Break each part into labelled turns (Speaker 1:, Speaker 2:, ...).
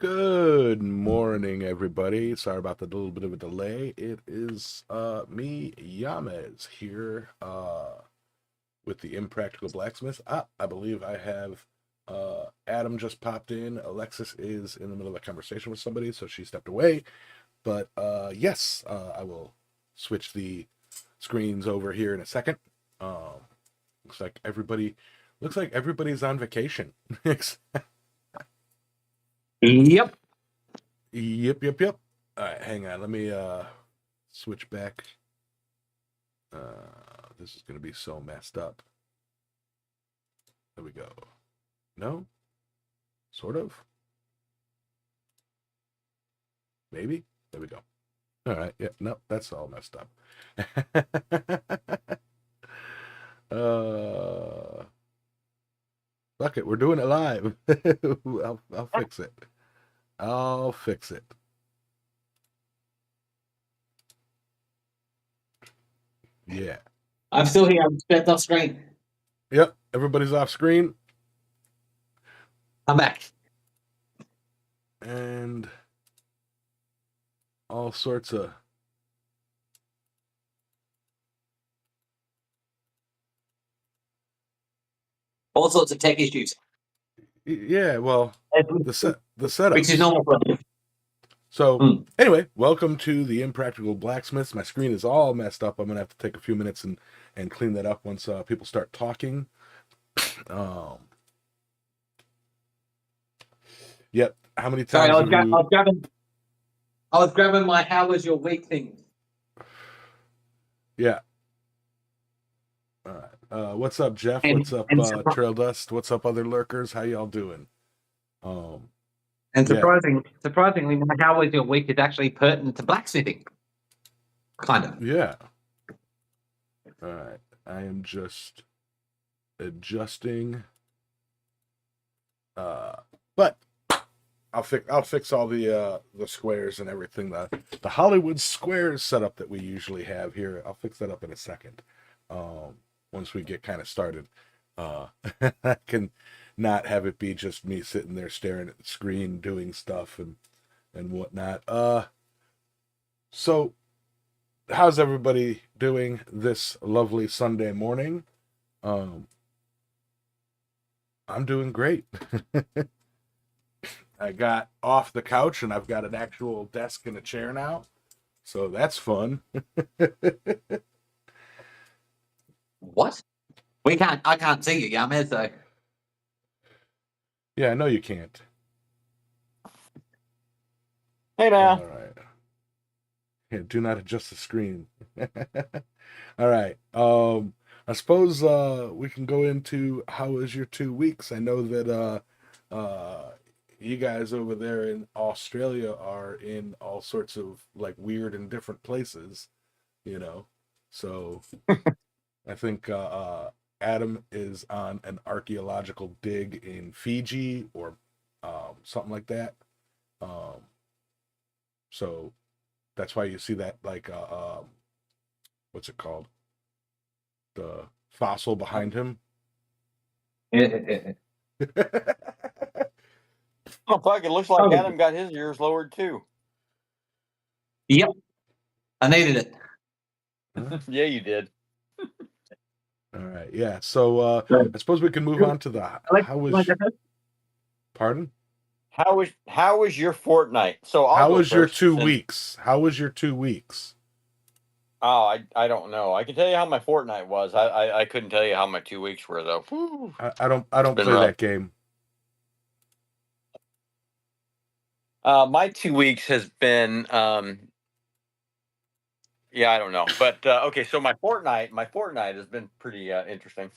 Speaker 1: Good morning, everybody. Sorry about the little bit of a delay. It is me, Yamez, here with the Impractical Blacksmiths. I believe I have Adam just popped in. Alexis is in the middle of a conversation with somebody, so she stepped away. But yes, I will switch the screens over here in a second. Um, looks like everybody's on vacation.
Speaker 2: Yep.
Speaker 1: Yep. All right, hang on. Let me switch back. This is going to be so messed up. There we go. No? Sort of? Maybe? There we go. All right. Yeah, no, that's all messed up. Fuck it. We're doing it live. I'll fix it. I'll fix it. Yeah.
Speaker 2: I'm still here. I'm spent off screen.
Speaker 1: Yep. Everybody's off screen.
Speaker 2: I'm back.
Speaker 1: And all sorts of
Speaker 2: tech issues.
Speaker 1: yeah, well, the setup.
Speaker 2: Which is normal for them.
Speaker 1: So anyway, welcome to the Impractical Blacksmiths. My screen is all messed up. I'm gonna have to take a few minutes and clean that up once people start talking. Yep. How many times?
Speaker 2: Sorry, I was grabbing my "How was your week" thing.
Speaker 1: Yeah. All right. What's up, Jeff? What's up, Trail Dust? What's up, other lurkers? How y'all doing?
Speaker 2: And surprisingly, my "How was your week" is actually pertinent to blacksmithing. Kind of.
Speaker 1: Yeah. All right. I am just adjusting. But I'll fix all the squares and everything. The Hollywood squares setup that we usually have here. I'll fix that up in a second. Once we get kind of started. I can not have it be just me sitting there staring at the screen doing stuff and whatnot. So how's everybody doing this lovely Sunday morning? I'm doing great. I got off the couch and I've got an actual desk and a chair now. So that's fun.
Speaker 2: What? I can't see you, Yamez, though.
Speaker 1: Yeah, I know you can't.
Speaker 3: Hey now.
Speaker 1: All right. Yeah, do not adjust the screen. All right. I suppose we can go into how was your 2 weeks. I know that you guys over there in Australia are in all sorts of like weird and different places, you know. So I think Adam is on an archaeological dig in Fiji or something like that. So that's why you see that like what's it called? The fossil behind him.
Speaker 3: Oh fuck! It looks like Adam got his ears lowered too.
Speaker 2: Yep, I needed it.
Speaker 3: Yeah, you did.
Speaker 1: All right, yeah. So I suppose we can move on to the how was. Pardon?
Speaker 3: How was your fortnight? So
Speaker 1: how was your 2 weeks? How was your 2 weeks?
Speaker 3: Oh, I don't know. I can tell you how my fortnight was. I couldn't tell you how my 2 weeks were though.
Speaker 1: I don't play that game.
Speaker 3: My 2 weeks has been yeah, I don't know. But okay, so my fortnight has been pretty interesting.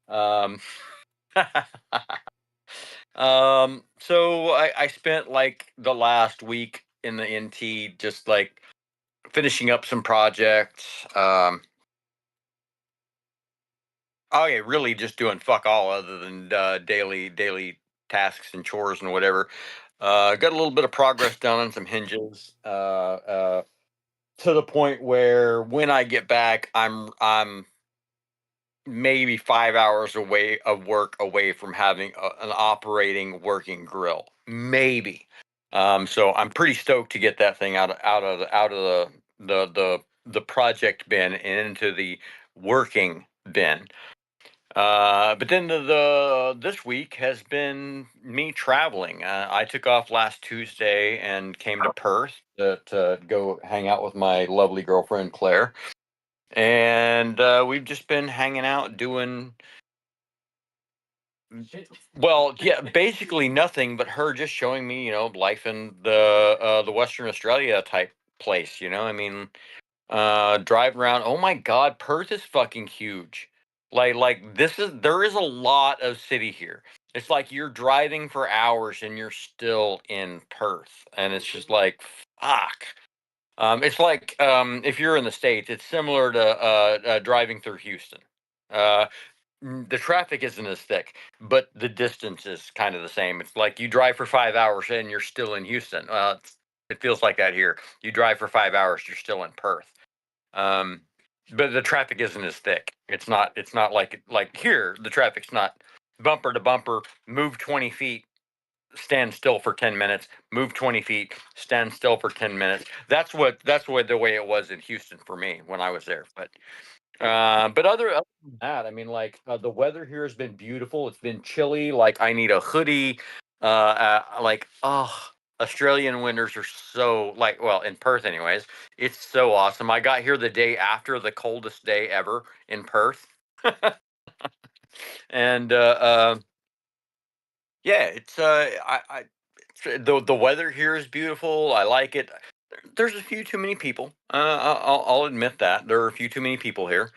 Speaker 3: So I spent like the last week in the NT just like finishing up some projects. Oh yeah, really just doing fuck all other than daily tasks and chores and whatever. Got a little bit of progress done on some hinges. To the point where when I get back, I'm maybe 5 hours away of work away from having an operating working grill. Maybe. So I'm pretty stoked to get that thing out of the project bin and into the working bin. But then this week has been me traveling. I took off last Tuesday and came to Perth to go hang out with my lovely girlfriend Claire, and we've just been hanging out doing. Well, yeah, basically nothing but her just showing me, life in the Western Australia type place. I mean, driving around. Oh my God, Perth is fucking huge. Like there is a lot of city here. It's like you're driving for hours and you're still in Perth, and it's just like fuck. It's like if you're in the States, it's similar to driving through Houston. Uh, the traffic isn't as thick, but the distance is kind of the same. It's like you drive for 5 hours and you're still in Houston. It feels like that here. You drive for 5 hours, you're still in Perth. Um, but the traffic isn't as thick. It's not. It's not like here. The traffic's not bumper to bumper. Move 20 feet, stand still for 10 minutes. Move 20 feet, stand still for 10 minutes. That's what the way it was in Houston for me when I was there. But other than that, I mean, like the weather here has been beautiful. It's been chilly. Like I need a hoodie. Like Australian winters are so like well in Perth, anyways. It's so awesome. I got here the day after the coldest day ever in Perth, and yeah, it's the weather here is beautiful. I like it. There's a few too many people. I'll admit that there are a few too many people here,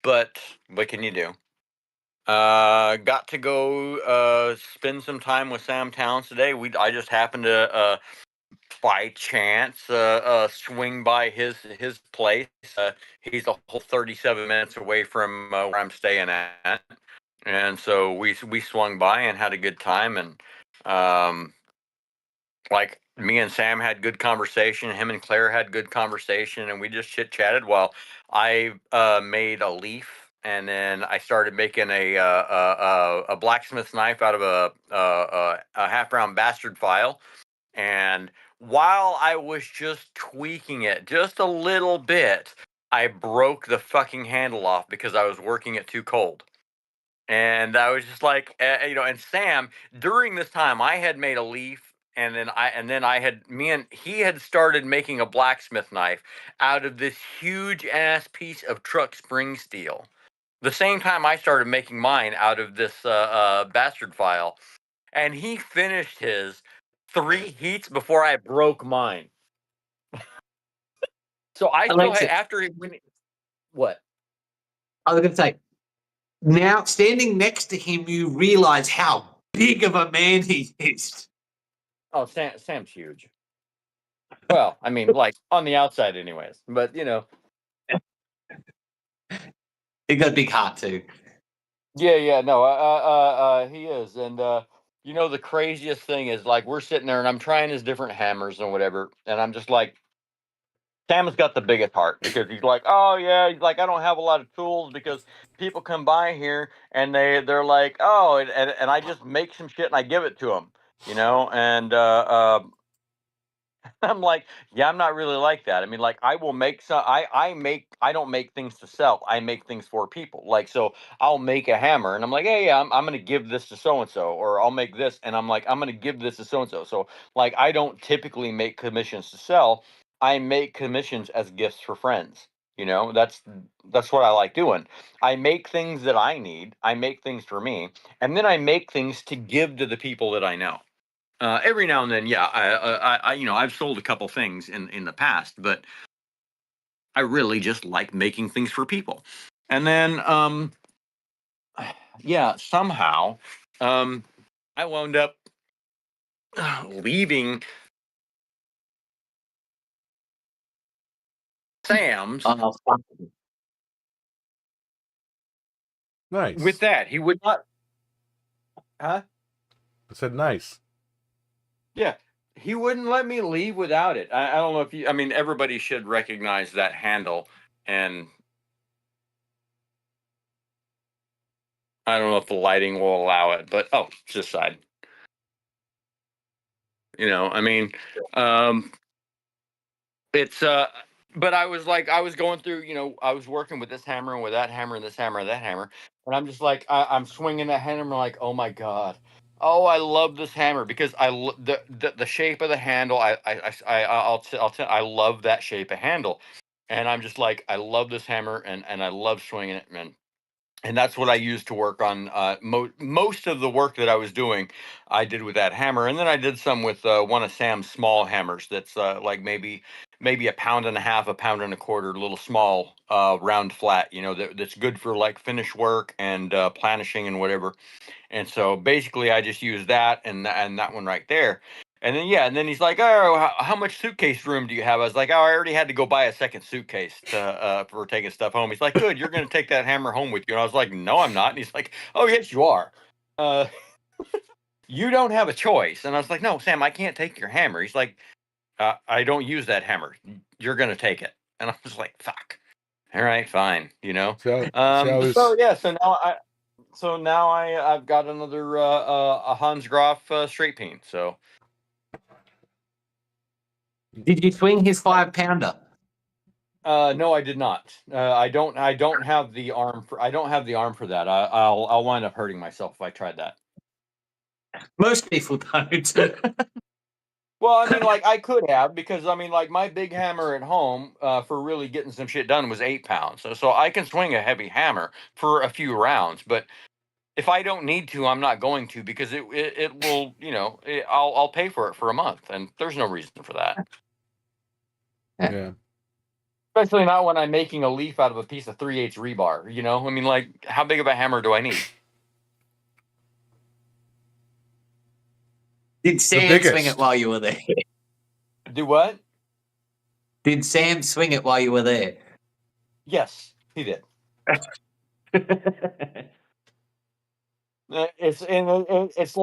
Speaker 3: but what can you do? Got to go spend some time with Sam Towns today. I just happened to by chance swing by his place. He's a whole 37 minutes away from where I'm staying at, and so we swung by and had a good time. And um, like me and Sam had good conversation. Him and Claire had good conversation, and we just chit chatted while I made a leaf, and then I started making a blacksmith knife out of a half round bastard file. And while I was just tweaking it just a little bit, I broke the fucking handle off because I was working it too cold. And I was just like, and Sam, during this time, I had made a leaf, and then I had me and he had started making a blacksmith knife out of this huge ass piece of truck spring steel. The same time I started making mine out of this bastard file, and he finished his 3 heats before I broke mine. So I still had
Speaker 2: Alexis,
Speaker 3: after what?
Speaker 2: I was going to say, now standing next to him, you realize how big of a man he is.
Speaker 3: Oh, Sam's huge. Well, I mean, like on the outside, anyways. But
Speaker 2: He got a big heart too.
Speaker 3: yeah, no, he is, and the craziest thing is like we're sitting there and I'm trying his different hammers and whatever, and I'm just like, Sam has got the biggest heart because he's like, oh yeah, he's like, I don't have a lot of tools because people come by here and they're like, oh, and I just make some shit and I give it to them, and I'm like, yeah, I'm not really like that. I mean, like, I will make some. I don't make things to sell. I make things for people. Like, so I'll make a hammer, and I'm like, hey, yeah, I'm gonna give this to so and so, or I'll make this, and I'm like, I'm gonna give this to so and so. So, like, I don't typically make commissions to sell. I make commissions as gifts for friends. That's what I like doing. I make things that I need. I make things for me, and then I make things to give to the people that I know. Every now and then, yeah, I've sold a couple things in the past, but I really just like making things for people. And then, yeah, somehow, I wound up leaving Sam's
Speaker 2: Oh, fuck.
Speaker 1: Nice.
Speaker 3: with that. He would not, huh?
Speaker 1: I said nice.
Speaker 3: Yeah, he wouldn't let me leave without it. I don't know if you. I mean, everybody should recognize that handle, and I don't know if the lighting will allow it, but oh, it's this side. I mean, it's but I was going through, I was working with this hammer and with that hammer and this hammer and that hammer, and I'm just like, I'm swinging that hammer like, oh my god, oh, I love this hammer because the shape of the handle. I love that shape of handle, and I'm just like, I love this hammer, and I love swinging it, man. And that's what I used to work on. Most of the work that I was doing, I did with that hammer, and then I did some with one of Sam's small hammers. That's like maybe a pound and a half, a pound and a quarter, little small, round flat. That's good for like finish work and planishing and whatever. And so basically, I just used that and that one right there. And then he's like, "Oh, how much suitcase room do you have?" I was like, "Oh, I already had to go buy a second suitcase for taking stuff home." He's like, "Good, you're going to take that hammer home with you." And I was like, "No, I'm not." And he's like, "Oh, yes, you are. Uh, you don't have a choice." And I was like, "No, Sam, I can't take your hammer." He's like, "I don't use that hammer. You're going to take it." And I was like, "Fuck. All right, fine." So yeah, I've got another a Hans Graf straight peen. So
Speaker 2: Did you swing his 5-pounder?
Speaker 3: no, I did not. I don't have the arm for. I don't have the arm for that. I'll wind up hurting myself if I tried that.
Speaker 2: Most people don't.
Speaker 3: Well, I mean, like I could have, because I mean, like my big hammer at home for really getting some shit done was 8 pounds. So I can swing a heavy hammer for a few rounds, but if I don't need to, I'm not going to, because it will, I'll pay for it for a month, and there's no reason for that.
Speaker 1: Yeah.
Speaker 3: Especially not when I'm making a leaf out of a piece of 3/8 rebar. I mean, like, how big of a hammer do I need?
Speaker 2: Did Sam swing it while you were there?
Speaker 3: Do what?
Speaker 2: Did Sam swing it while you were there?
Speaker 3: Yes, he did. It's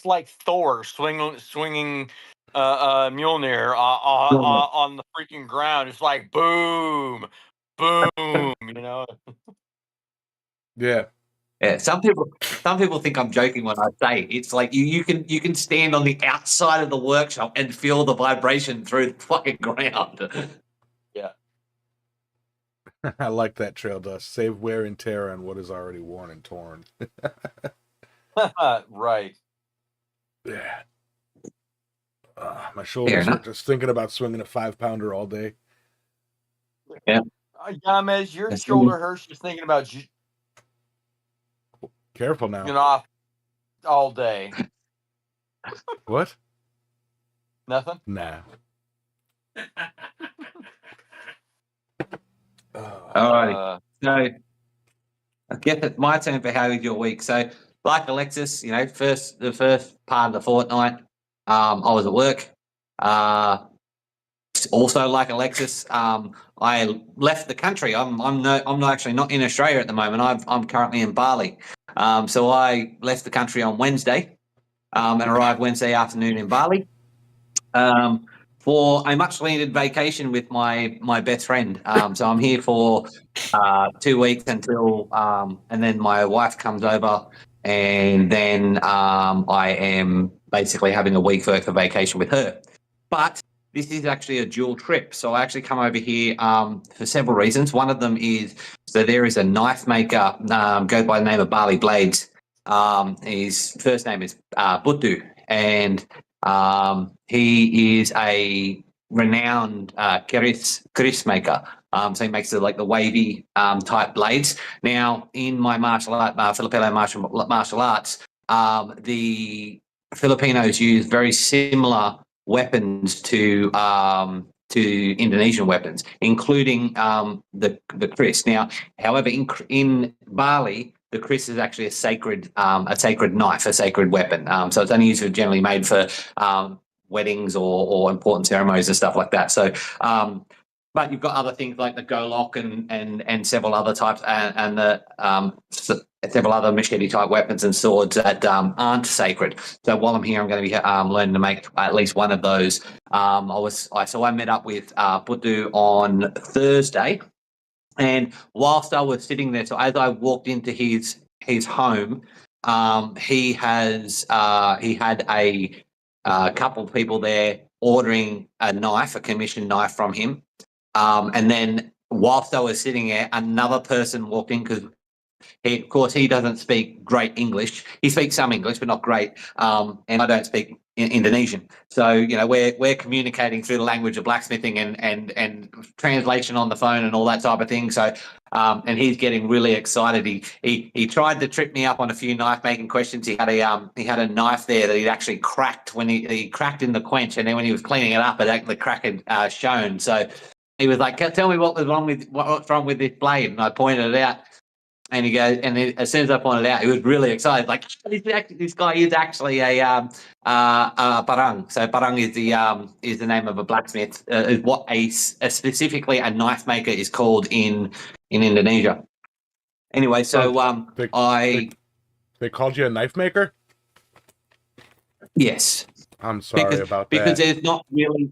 Speaker 3: like Thor swinging Mjolnir on the freaking ground. It's like boom, boom.
Speaker 1: Yeah.
Speaker 2: Yeah, some people think I'm joking when I say it's like you can stand on the outside of the workshop and feel the vibration through the fucking ground.
Speaker 3: Yeah.
Speaker 1: I like that trail dust. Save wear and tear on what is already worn and torn.
Speaker 3: Right.
Speaker 1: Yeah. My shoulders hurt just thinking about swinging a 5-pounder all day.
Speaker 2: Yeah.
Speaker 3: Yamez, your shoulder hurts just thinking about
Speaker 1: Careful now.
Speaker 3: off all day.
Speaker 1: What?
Speaker 3: Nothing?
Speaker 1: Nah.
Speaker 2: All right. So I guess it's my turn for how was your week. So like Alexis, the first part of the fortnight, I was at work. Also like Alexis, I left the country. I'm not actually not in Australia at the moment. I'm currently in Bali. So I left the country on Wednesday, and arrived Wednesday afternoon in Bali. For a much needed vacation with my best friend. So I'm here for 2 weeks until, and then my wife comes over, and then I am basically having a week's worth of vacation with her. But this is actually a dual trip. So I actually come over here for several reasons. One of them is, so there is a knife maker, goes by the name of Bali Blades. His first name is Buttu, and he is a renowned keris maker. So he makes the wavy type blades. Now, in my Filipino martial arts, the Filipinos use very similar weapons to Indonesian weapons, including the kris. Now, however, in Bali, the kris is actually a sacred knife, a sacred weapon. So it's only generally made for weddings or important ceremonies and stuff like that. So, but you've got other things like the golok and several other types, and the several other machete type weapons and swords that aren't sacred. So while I'm here, I'm going to be learning to make at least one of those. I met up with Putu on Thursday, and whilst I was sitting there, so as I walked into his home, he had a a couple of people there ordering a knife, a commissioned knife from him. And then whilst I was sitting there, another person walked in because of course, he doesn't speak great English. He speaks some English, but not great. And I don't speak Indonesian. So, you know, we're communicating through the language of blacksmithing and translation on the phone and all that type of thing. So, and he's getting really excited. He tried to trip me up on a few knife making questions. He had a knife there that he'd actually cracked when he cracked in the quench, and then when he was cleaning it up, the crack had shown. So he was like, "Tell me what's wrong with this blade," and I pointed it out. And he goes, and then as soon as I pointed out, he was really excited. Like, this guy is actually a barang. So barang is the name of a blacksmith. Is what specifically a knife maker is called in Indonesia. Anyway, so
Speaker 1: they called you a knife maker?
Speaker 2: Yes.
Speaker 1: I'm sorry about that.
Speaker 2: Because there's not really.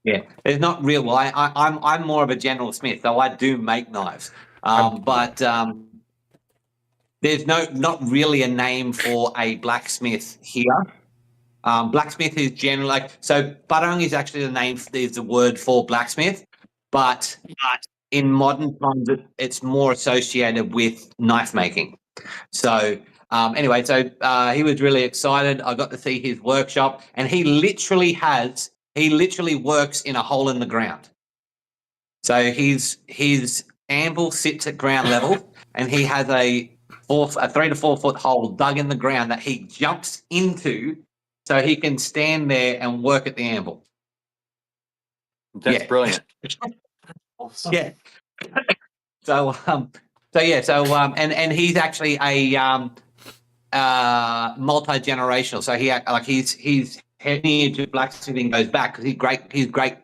Speaker 2: Yeah, there's not real. Well, I'm more of a general smith, so I do make knives. But there's not really a name for a blacksmith here. Blacksmith is generally so. Barang is actually the word for blacksmith, but in modern times it's more associated with knife making. So anyway, he was really excited. I got to see his workshop, and he literally works in a hole in the ground. So his anvil sits at ground level, and he has a 3 to 4 foot hole dug in the ground that he jumps into, so he can stand there and work at the anvil.
Speaker 3: That's brilliant.
Speaker 2: Awesome. Yeah. And he's actually a multi-generational. So his lineage of blacksmithing goes back because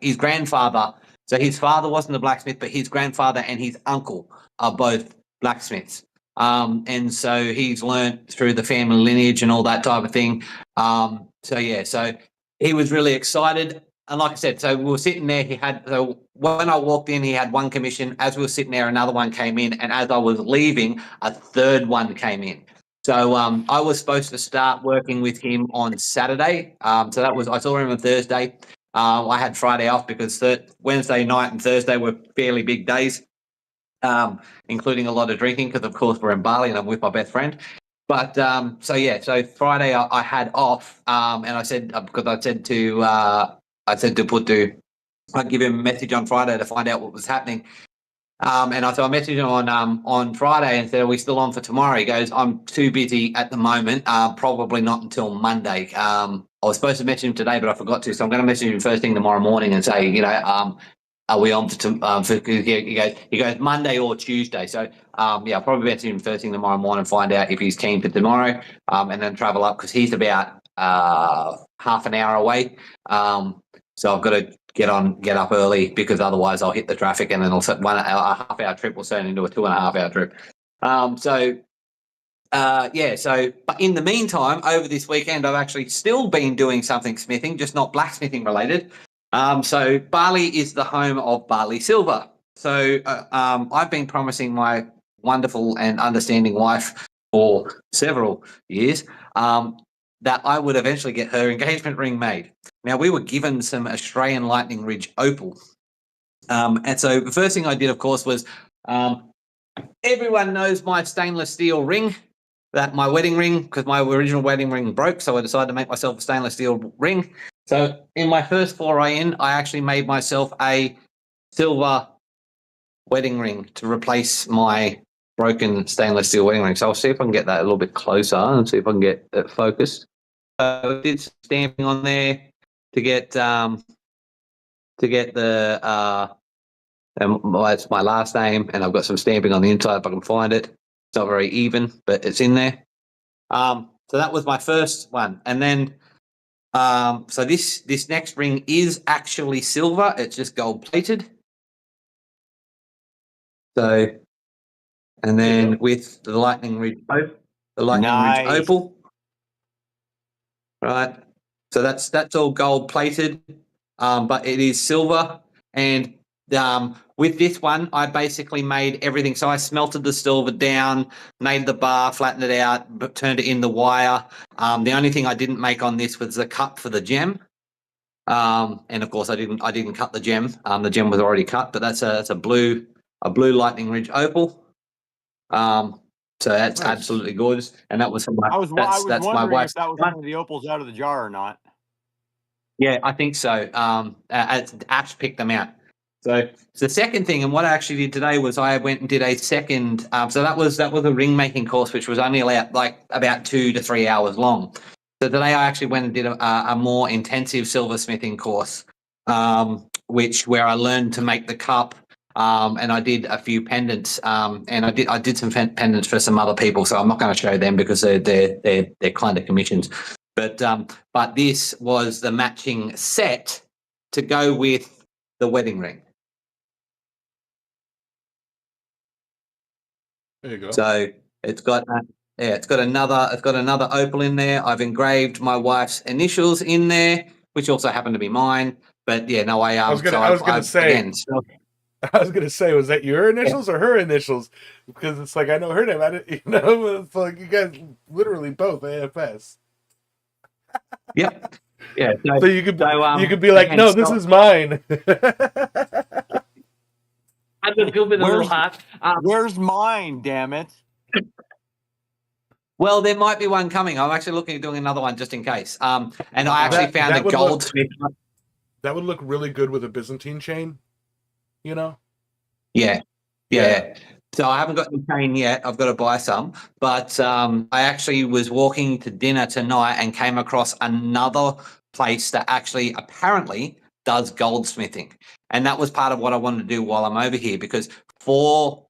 Speaker 2: his grandfather. So his father wasn't a blacksmith, but his grandfather and his uncle are both blacksmiths. And so he's learned through the family lineage and all that type of thing. So he was really excited. And like I said, so we were sitting there. When I walked in, he had one commission. As we were sitting there, another one came in. And as I was leaving, a third one came in. So I was supposed to start working with him on Saturday. I saw him on Thursday. I had Friday off because Wednesday night and Thursday were fairly big days. Including a lot of drinking because, of course, we're in Bali and I'm with my best friend. But so Friday I had off, and I said because I said to I'd give him a message on Friday to find out what was happening. And I messaged him on Friday and said, "Are we still on for tomorrow?" He goes, "I'm too busy at the moment. Probably not until Monday." I was supposed to message him today, but I forgot to, so I'm going to message him first thing tomorrow morning and say, are we on he goes Monday or Tuesday. So I'll probably message him first thing tomorrow morning and find out if he's keen for tomorrow, and then travel up because he's about half an hour away. So I've got to get up early because otherwise I'll hit the traffic and then a half-hour trip will turn into a 2.5-hour trip. But in the meantime, over this weekend, I've actually still been doing something smithing, just not blacksmithing related. So Bali is the home of Bali Silver. So I've been promising my wonderful and understanding wife for several years that I would eventually get her engagement ring made. Now, we were given some Australian Lightning Ridge opal. And so the first thing I did, of course, was everyone knows my stainless steel ring, my wedding ring, because my original wedding ring broke. So I decided to make myself a stainless steel ring. So in my first foray in, I actually made myself a silver wedding ring to replace my broken stainless steel wedding ring. So I'll see if I can get that a little bit closer and see if I can get it focused. I did stamping on there to get the it's my last name, and I've got some stamping on the inside if I can find it. It's not very even, but it's in there. So that was my first one, and then so this next ring is actually silver. It's just gold plated. So, and then with the Lightning Ridge opal, right? So that's all gold plated, but it is silver. And with this one, I basically made everything. So I smelted the silver down, made the bar, flattened it out, but turned it in the wire. The only thing I didn't make on this was the cup for the gem. And of course, I didn't cut the gem. The gem was already cut, but that's a blue Lightning Ridge opal. So that's
Speaker 1: Nice.
Speaker 2: absolutely gorgeous, and that was
Speaker 4: I was
Speaker 2: that's my
Speaker 4: wondering
Speaker 2: wife's
Speaker 4: if that was one of the opals out of the jar or not.
Speaker 2: Yeah, I think so. Ash picked them out. So the second thing, and what I actually did today was I went and did a second. So that was a ring making course, which was only about 2 to 3 hours long. So today I actually went and did a more intensive silversmithing course, where I learned to make the cup. And I did a few pendants, and I did some pendants for some other people. So I'm not going to show them because they're kind of commissions. But this was the matching set to go with the wedding ring.
Speaker 1: There you go.
Speaker 2: So it's got another opal in there. I've engraved my wife's initials in there, which also happen to be mine. But yeah, no, I
Speaker 1: was gonna say,
Speaker 2: again, so,
Speaker 1: I was gonna say, was that your initials or her initials? Because it's like I know her name. I didn't, it's like you guys literally both AFS.
Speaker 2: Yep. Yeah.
Speaker 1: So you could be like,
Speaker 2: again,
Speaker 1: no, this is mine.
Speaker 2: I've got a little heart.
Speaker 4: Where's mine? Damn it!
Speaker 2: Well, there might be one coming. I'm actually looking at doing another one just in case. And I actually found a goldsmith.
Speaker 1: That would look really good with a Byzantine chain.
Speaker 2: Yeah. So I haven't got the chain yet. I've got to buy some. But I actually was walking to dinner tonight and came across another place that actually apparently does goldsmithing. And that was part of what I wanted to do while I'm over here, because for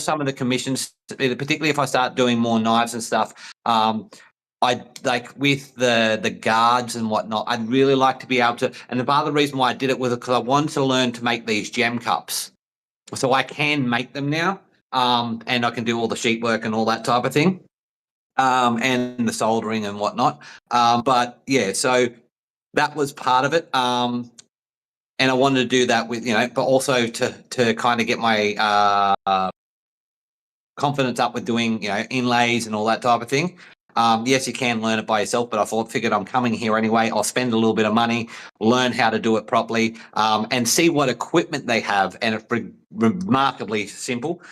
Speaker 2: some of the commissions, particularly if I start doing more knives and stuff, I like with the guards and whatnot, I'd really like to be able to. And the part of the reason why I did it was because I wanted to learn to make these gem cups. So I can make them now. And I can do all the sheet work and all that type of thing, and the soldering and whatnot. But yeah, so that was part of it. And I wanted to do that with, but also to kind of get my confidence up with doing, inlays and all that type of thing. Yes, you can learn it by yourself, but I figured I'm coming here anyway. I'll spend a little bit of money, learn how to do it properly, and see what equipment they have. And it's remarkably simple.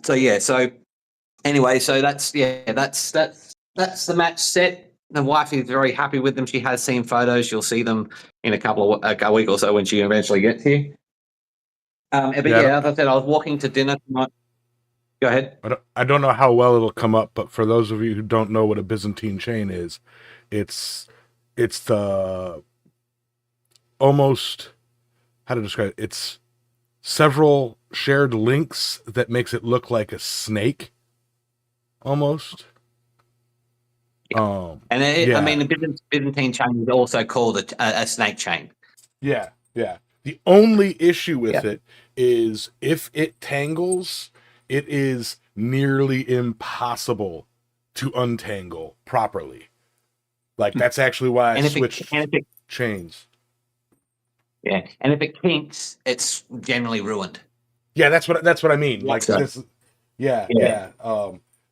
Speaker 2: So anyway, so that's the match set. The wife is very happy with them. She has seen photos. You'll see them in a week or so when she eventually gets here. But as I said, I was walking to dinner tonight. Go ahead.
Speaker 1: I don't know how well it'll come up, but for those of you who don't know what a Byzantine chain is, it's the almost, how to describe it? It's several shared links that makes it look like a snake, almost.
Speaker 2: I mean, the Byzantine chain is also called a snake chain.
Speaker 1: Yeah. The only issue with it is if it tangles, it is nearly impossible to untangle properly. Like, that's actually why I switched chains.
Speaker 2: Yeah, and if it kinks, it's generally ruined.
Speaker 1: Yeah, that's what I mean. Like,
Speaker 2: so,
Speaker 1: this. Yeah.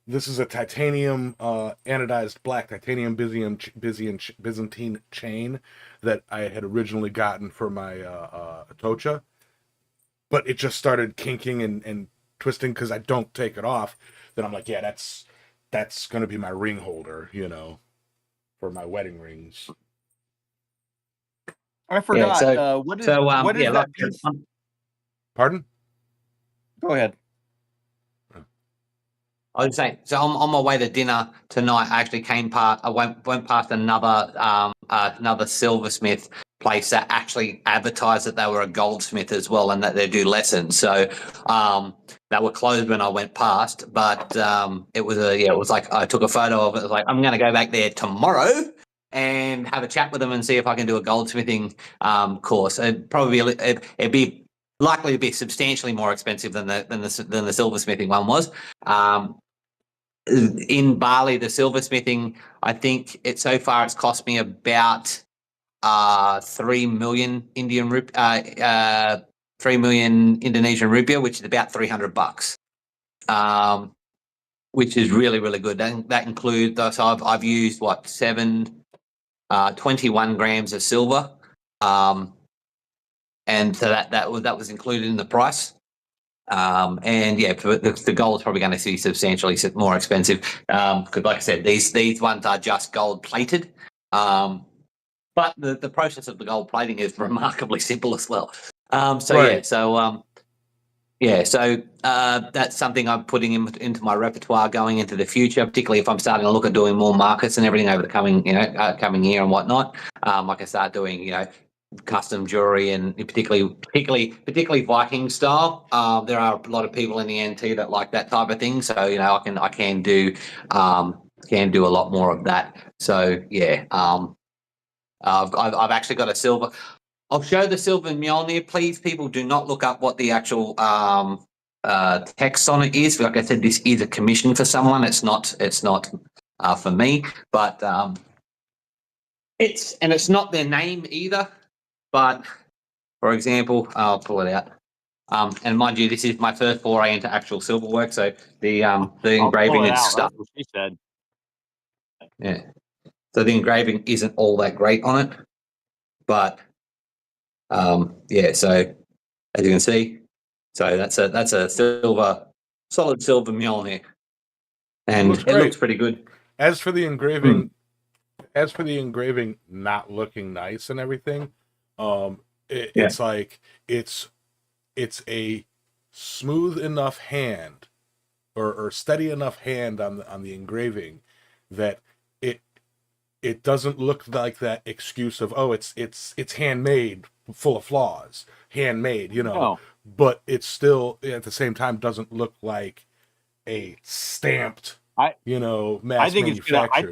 Speaker 1: This is a titanium anodized black titanium Byzantine chain that I had originally gotten for my Atocha, but it just started kinking and twisting because I don't take it off. Then I'm like, yeah, that's gonna be my ring holder, for my wedding rings.
Speaker 4: I forgot. What is that piece?
Speaker 1: Pardon?
Speaker 4: Go ahead.
Speaker 2: I was saying, so on my way to dinner tonight, I actually I went past another silversmith place that actually advertised that they were a goldsmith as well and that they do lessons. So they were closed when I went past, but it was like I took a photo of it. It was like, I'm going to go back there tomorrow and have a chat with them and see if I can do a goldsmithing course. It'd be likely to be substantially more expensive than the silversmithing one was. In Bali, the silversmithing, I think it's cost me about 3 million Indian 3 million Indonesian rupiah, which is about $300, which is really, really good. That includes, so I've used 21 grams of silver, and so that was included in the price. And yeah, the gold is probably going to be substantially more expensive because, like I said, these ones are just gold plated. But the process of the gold plating is remarkably simple as well. Right. So that's something I'm putting into my repertoire going into the future, particularly if I'm starting to look at doing more markets and everything over the coming year and whatnot. I can start doing custom jewelry and particularly Viking style. There are a lot of people in the NT that like that type of thing, so I can do a lot more of that. So yeah, I've actually got a silver. I'll show the silver Mjolnir. Please, people, do not look up what the actual text on it is. Like I said, this is a commission for someone. It's not for me, but it's not their name either. But for example, I'll pull it out. And mind you, this is my first foray into actual silver work. So the engraving and stuff.
Speaker 4: That's what she said.
Speaker 2: Yeah. So the engraving isn't all that great on it, but yeah. So as you can see, so that's a solid silver Mjolnir, and it looks pretty good.
Speaker 1: As for the engraving, not looking nice and everything, it's like it's a smooth enough hand or steady enough hand on the engraving that it doesn't look like that excuse of it's handmade, full of flaws, handmade,
Speaker 4: No.
Speaker 1: but it still at the same time doesn't look like a stamped, mass manufactured.
Speaker 4: I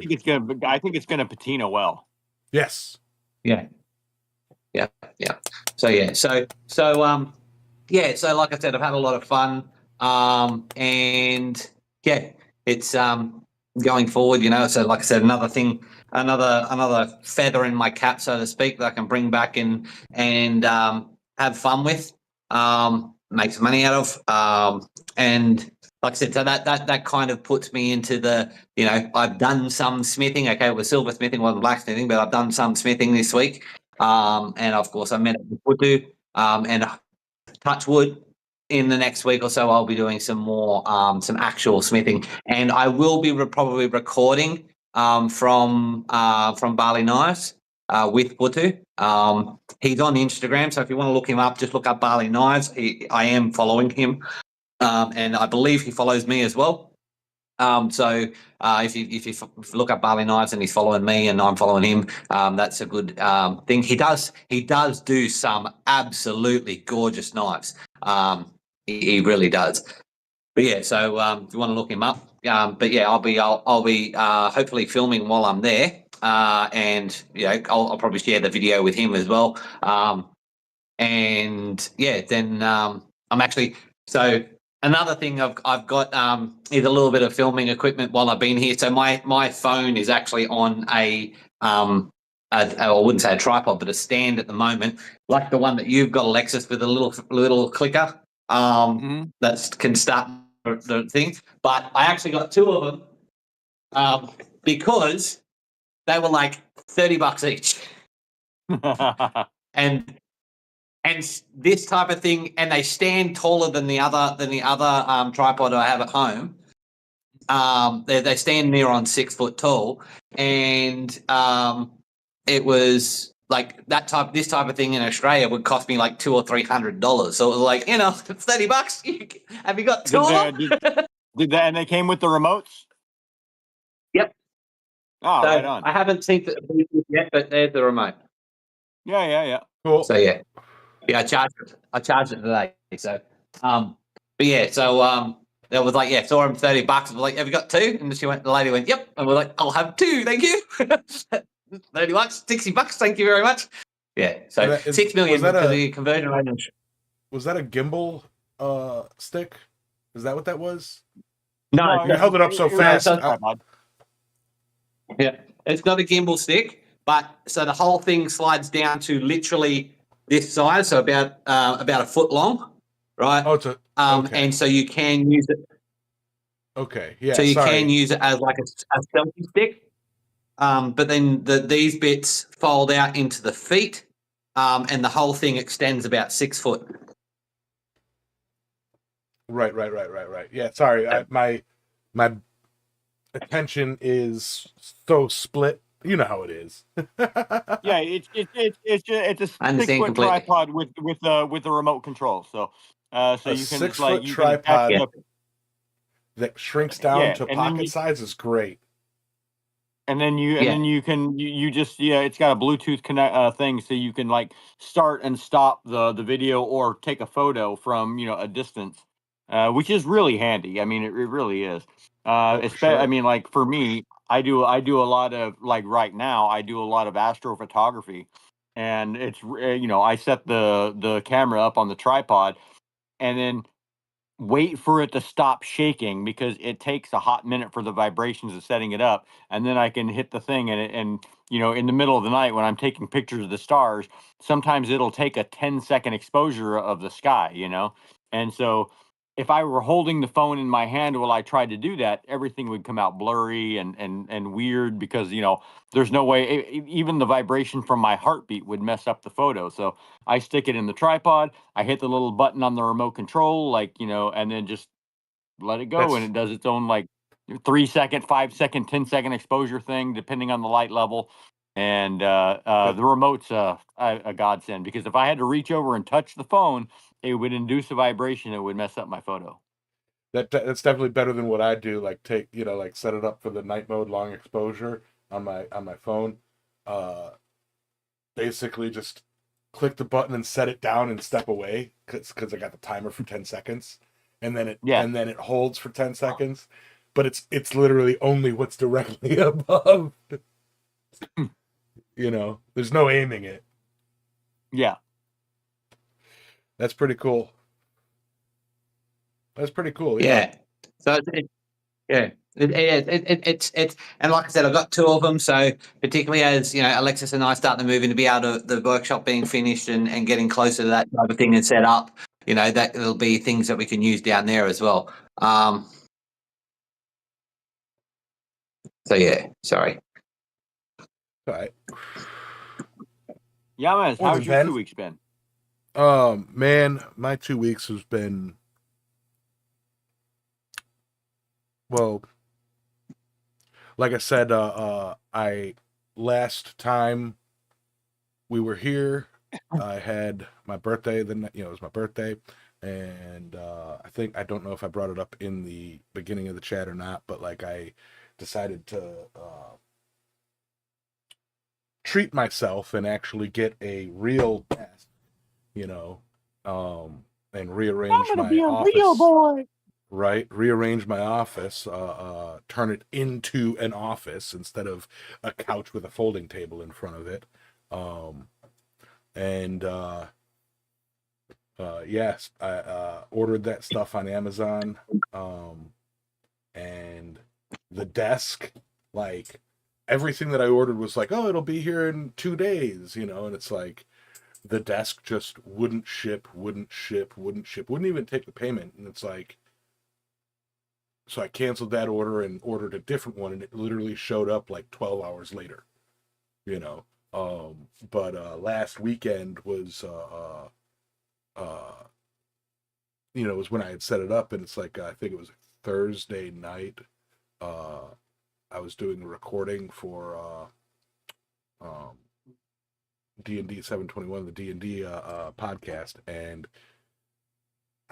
Speaker 4: think it's gonna patina well.
Speaker 1: Yes.
Speaker 2: Yeah. So like I said, I've had a lot of fun, and yeah, it's going forward. So like I said, another thing, another feather in my cap, so to speak, that I can bring back and have fun with, make some money out of, and like I said, so that kind of puts me into the, I've done some smithing. Okay, it was silversmithing, wasn't blacksmithing, but I've done some smithing this week. And of course I met up with Putu, and touch wood, in the next week or so I'll be doing some more some actual smithing, and I will be probably recording from Bali Knives with Putu. He's on Instagram, so if you want to look him up, just look up Bali Knives. I am following him, and I believe he follows me as well. So if you look up Bali Knives and he's following me and I'm following him, that's a good thing. He does do some absolutely gorgeous knives. He really does. But yeah, so if you want to look him up, but yeah, I'll be hopefully filming while I'm there, and I'll probably share the video with him as well. And yeah, then I'm actually so. Another thing I've got is a little bit of filming equipment while I've been here. So my phone is actually on I wouldn't say a tripod, but a stand at the moment, like the one that you've got, Alexis, with a little clicker that can start the thing. But I actually got two of them because they were like $30 each, and this type of thing, and they stand taller than the other tripod I have at home. They stand near on 6 foot tall, and it was like this type of thing in Australia would cost me like $200 or $300. So it was like, $30. Have you got two of them?
Speaker 4: And they came with the remotes?
Speaker 2: Yep.
Speaker 4: Oh, right on.
Speaker 2: I haven't seen it yet, but there's the remote.
Speaker 4: Yeah.
Speaker 2: Cool. So yeah, I charged it today. So, but yeah, so there was like, saw him $30. I was like, have you got two? And the lady went, yep. And we're like, I'll have two, thank you. $30, $60, thank you very much. Yeah, so 6 million for the conversion rate.
Speaker 1: Was that a gimbal stick? Is that what that was?
Speaker 2: No,
Speaker 1: you held it up so fast.
Speaker 2: Yeah, it's not a gimbal stick, but so the whole thing slides down to literally this size, so about a foot long, right?
Speaker 1: Oh, it's a okay.
Speaker 2: And so you can use it.
Speaker 1: Okay, yeah.
Speaker 2: So you
Speaker 1: Sorry.
Speaker 2: can use it as like a selfie stick. But then these bits fold out into the feet, and the whole thing extends about 6 foot.
Speaker 1: Right. Yeah. Sorry, my attention is so split. You know how it is.
Speaker 4: Yeah, it's a
Speaker 2: I understand
Speaker 4: 6 foot
Speaker 2: completely.
Speaker 4: tripod with the remote control. So
Speaker 1: A
Speaker 4: you can
Speaker 1: 6
Speaker 4: like
Speaker 1: foot
Speaker 4: you can attach
Speaker 1: tripod
Speaker 4: it up.
Speaker 1: that shrinks down
Speaker 4: Yeah,
Speaker 1: to
Speaker 4: and then
Speaker 1: pocket size is great.
Speaker 4: you can you just it's got a Bluetooth connect thing, so you can like start and stop the video or take a photo from a distance, which is really handy. I mean, it really is.
Speaker 1: Oh, for sure.
Speaker 4: I mean, like for me, I do a lot of like right now I do a lot of astrophotography, and it's I set the camera up on the tripod, and then wait for it to stop shaking because it takes a hot minute for the vibrations of setting it up, and then I can hit the thing, and in the middle of the night when I'm taking pictures of the stars, sometimes it'll take a 10-second exposure of the sky, and so if I were holding the phone in my hand while I tried to do that, everything would come out blurry and weird because there's no way even the vibration from my heartbeat would mess up the photo. So I stick it in the tripod, I hit the little button on the remote control, like, and then just let it go. And
Speaker 1: That's
Speaker 4: it does its own like 3 second, 5 second, 10-second exposure thing, depending on the light level. And the remote's a godsend because if I had to reach over and touch the phone, it would induce a vibration that would mess up my photo.
Speaker 1: that's definitely better than what I do. Like take like set it up for the night mode long exposure on my phone. Uh, Basically just click the button and set it down and step away because I got the timer for 10 seconds, and then it holds for 10 seconds, but it's literally only what's directly above. There's no aiming it.
Speaker 4: Yeah.
Speaker 1: That's pretty cool.
Speaker 2: Yeah. So it's and like I said, I've got two of them. So particularly as Alexis and I start to move into be able to the workshop being finished and getting closer to that type of thing and set up, that it'll be things that we can use down there as well. So yeah, sorry.
Speaker 1: All right.
Speaker 4: Yeah, man. How's your 2 weeks been?
Speaker 1: Man, my 2 weeks has been, well, like I said, I last time we were here, I had my birthday. Then it was my birthday, and I don't know if I brought it up in the beginning of the chat or not, but like I decided to treat myself and actually get a real desk, and rearrange my office.
Speaker 4: Real boy.
Speaker 1: Right, rearrange my office, turn it into an office instead of a couch with a folding table in front of it. And yes, I ordered that stuff on Amazon. And the desk, like everything that I ordered was like, oh, it'll be here in 2 days, and it's like the desk just wouldn't ship, wouldn't even take the payment. And it's like, so I canceled that order and ordered a different one, and it literally showed up like 12 hours later, But last weekend was, was when I had set it up, and it's like, I think it was Thursday night. I was doing a recording for D&D 721, the D&D podcast, and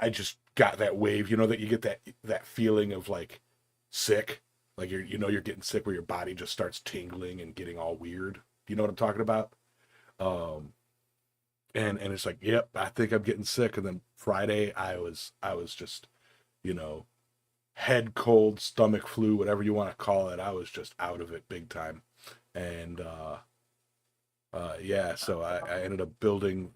Speaker 1: I just got that wave, that you get that feeling of like sick, like you're getting sick where your body just starts tingling and getting all weird. You know what I'm talking about? And it's like, yep, I think I'm getting sick. And then Friday I was just, head cold, stomach flu, whatever you want to call it. I was just out of it big time. And yeah, so I ended up building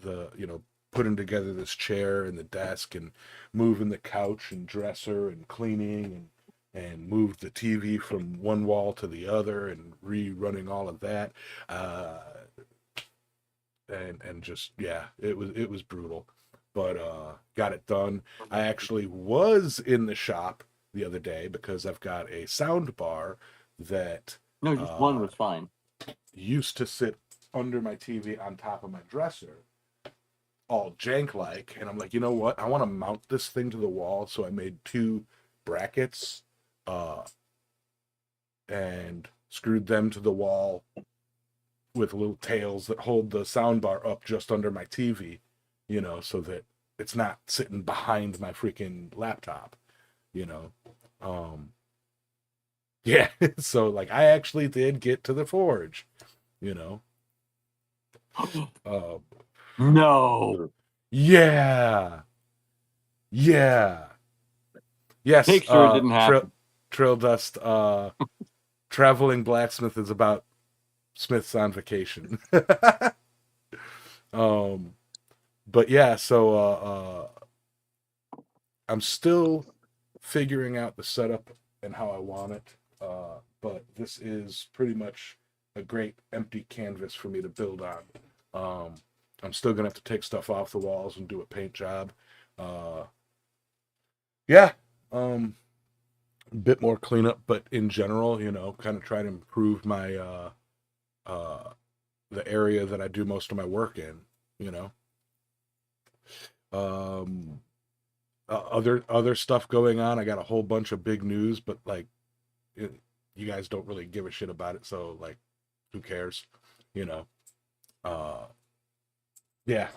Speaker 1: putting together this chair and the desk and moving the couch and dresser and cleaning and moved the TV from one wall to the other and rerunning all of that. and just yeah, it was brutal, but got it done. I actually was in the shop the other day because I've got a sound bar that
Speaker 4: No, just one was fine.
Speaker 1: used to sit under my TV on top of my dresser, all jank like, and I'm like, you know what? I want to mount this thing to the wall, so I made 2 brackets, and screwed them to the wall with little tails that hold the sound bar up just under my TV, you know, so that it's not sitting behind my freaking laptop, you know. Yeah, so like I actually did get to the forge, you know.
Speaker 4: No.
Speaker 1: Yeah. Yeah. Yes,
Speaker 4: Picture it didn't happen.
Speaker 1: Trail Dust, Traveling Blacksmith is about Smiths on vacation. But yeah, so I'm still figuring out the setup and how I want it. But this is pretty much a great empty canvas for me to build on. I'm still gonna have to take stuff off the walls and do a paint job. Yeah, a bit more cleanup, but in general, you know, kind of try to improve my the area that I do most of my work in, you know. Other stuff going on. I got a whole bunch of big news, but like you guys don't really give a shit about it, so like who cares, you know. Yeah.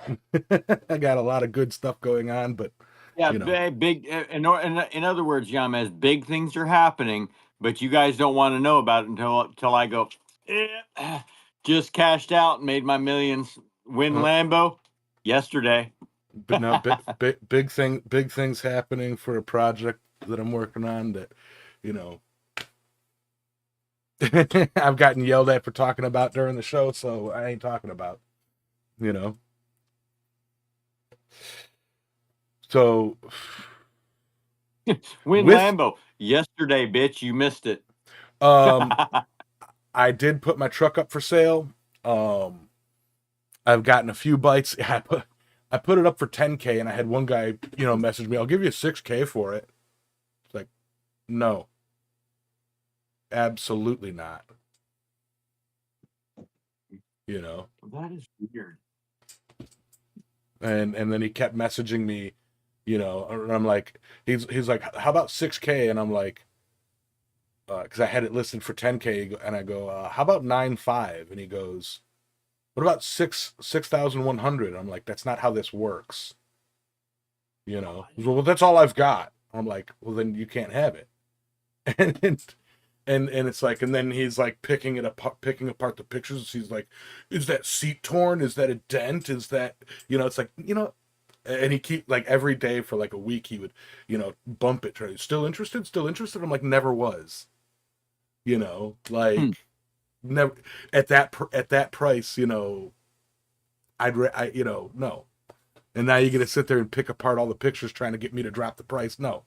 Speaker 1: I got a lot of good stuff going on, but
Speaker 4: Yeah,
Speaker 1: you know,
Speaker 4: big. In other words, Yamez, big things are happening, but you guys don't want to know about it until I go. Just cashed out, made my millions. Win Lambo yesterday.
Speaker 1: but no, big things happening for a project that I'm working on that, you know, I've gotten yelled at for talking about during the show, so I ain't talking about, you know. So
Speaker 4: Win Lambo yesterday, bitch. You missed it.
Speaker 1: I did put my truck up for sale. I've gotten a few bites. I put it up for 10K, and I had one guy, you know, message me, I'll give you 6K for it. It's like, no. Absolutely not. You know.
Speaker 4: That is weird.
Speaker 1: And then he kept messaging me, you know, and I'm like, he's like, how about 6K? And I'm like, because I had it listed for 10K, and I go, how about 9.5? And he goes, what about 6,100? I'm like, that's not how this works. You know, well, that's all I've got. I'm like, well, then you can't have it. And it's like, and then he's like picking apart the pictures. He's like, is that seat torn? Is that a dent? Is that, you know, it's like, you know, and he keep like every day for like a week he would, you know, bump it. Still interested? Still interested? I'm like, never was. You know, like never at that price. You know, you know, no. And now you're gonna sit there and pick apart all the pictures trying to get me to drop the price. No.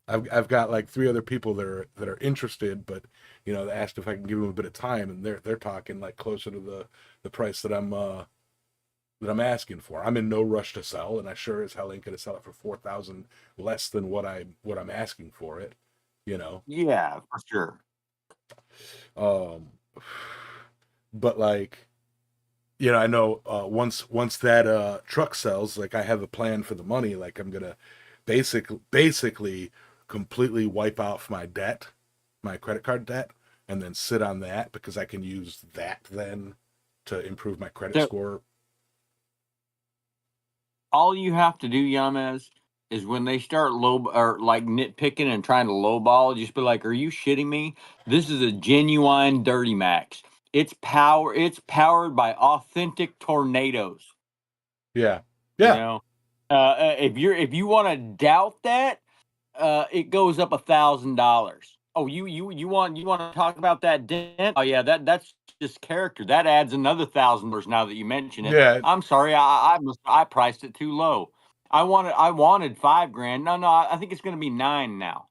Speaker 1: I've got like 3 other people that are interested, but you know, they asked if I can give them a bit of time, and they're talking like closer to the price that I'm asking for. I'm in no rush to sell, and I sure as hell ain't gonna sell it for 4,000 less than what I'm asking for it. You know.
Speaker 4: Yeah, for sure.
Speaker 1: But like, you know, I know once that truck sells, like I have a plan for the money. Like I'm gonna basically completely wipe off my debt, my credit card debt, and then sit on that because I can use that then to improve my credit score.
Speaker 4: All you have to do, Yamez, is when they start like nitpicking and trying to lowball, just be like, "Are you shitting me? This is a genuine Dirty Max. It's powered by authentic tornadoes."
Speaker 1: Yeah.
Speaker 4: You know, if you want to doubt that, it goes up $1,000. Oh, you want to talk about that dent? Oh yeah, that's just character. That adds another $1,000 now that you mention it.
Speaker 1: Yeah.
Speaker 4: I'm sorry, I priced it too low. I wanted $5 grand. No, I think it's going to be 9 now.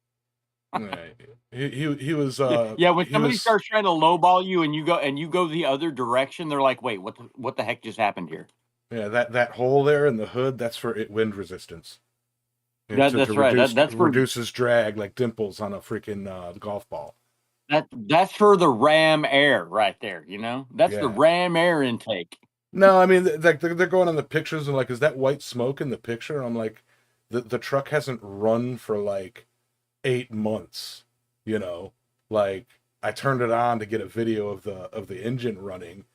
Speaker 1: Right. He was
Speaker 4: Yeah, when
Speaker 1: he
Speaker 4: somebody
Speaker 1: was
Speaker 4: starts trying to lowball you and you go the other direction, they're like, "Wait, what the heck just happened here?"
Speaker 1: yeah, that hole there in the hood, that's for wind resistance. And to
Speaker 4: That's right. That's for
Speaker 1: reduces drag like dimples on a freaking golf ball.
Speaker 4: that's for the ram air right there. You know, that's the
Speaker 1: Yeah.
Speaker 4: ram air intake.
Speaker 1: No, I mean like they're going on the pictures and like, is that white smoke in the picture? And I'm like, the truck hasn't run for like 8 months, you know. Like I turned it on to get a video of the engine running,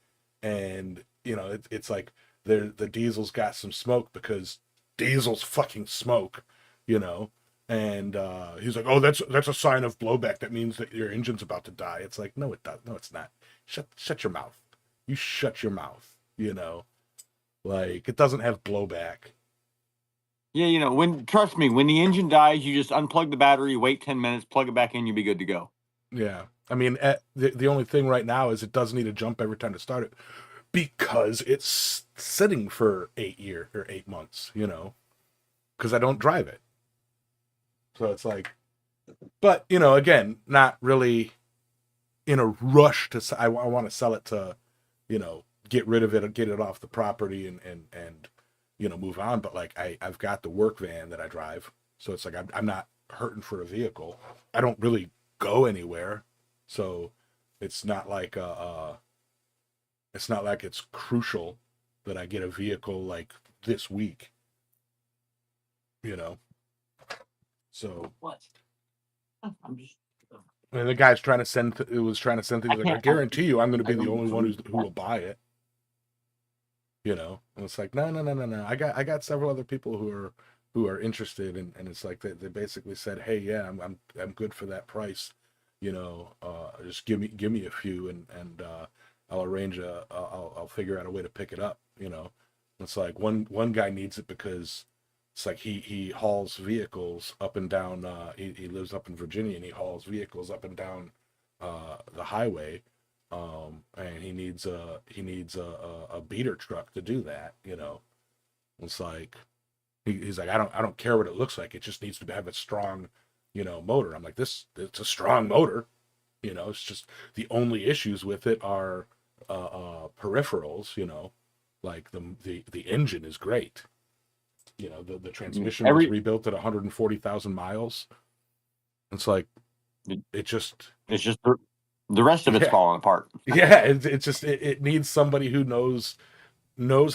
Speaker 1: and you know it's like the diesel's got some smoke because diesel's fucking smoke, you know. And he's like, oh, that's a sign of blowback. That means that your engine's about to die. It's like, no, it does. No, it's not. Shut your mouth. You shut your mouth. You know, like it doesn't have blowback.
Speaker 4: Yeah, you know, trust me, when the engine dies, you just unplug the battery, wait 10 minutes, plug it back in, you'll be good to go.
Speaker 1: Yeah, I mean, the only thing right now is it does need a jump every time to start it because it's sitting for 8 months. You know, because I don't drive it. So it's like, but you know, again, not really in a rush to. I want to sell it to, you know, get rid of it or get it off the property and you know, move on. But like I've got the work van that I drive, so it's like I'm not hurting for a vehicle. I don't really go anywhere, so it's not like it's not like it's crucial that I get a vehicle like this week. You know, so
Speaker 4: What? I'm just.
Speaker 1: and the guy's trying to send was trying to send things like, I guarantee you I'm going to be the only one who will buy it. You know, and it's like, no. I got several other people who are interested, and it's like they basically said, hey, yeah, I'm good for that price. You know, just give me a few, and I'll arrange I'll figure out a way to pick it up. You know, it's like one guy needs it because it's like he hauls vehicles up and down. He lives up in Virginia, and he hauls vehicles up and down the highway. And he needs a beater truck to do that. You know, it's like he's like, I don't care what it looks like. It just needs to have a strong, you know, motor. I'm like, it's a strong motor. You know, it's just the only issues with it are peripherals. You know, like the engine is great. You know, the transmission was rebuilt at 140,000 miles. It's like it's just
Speaker 4: the rest of it's falling apart.
Speaker 1: Yeah, it's just it needs somebody who knows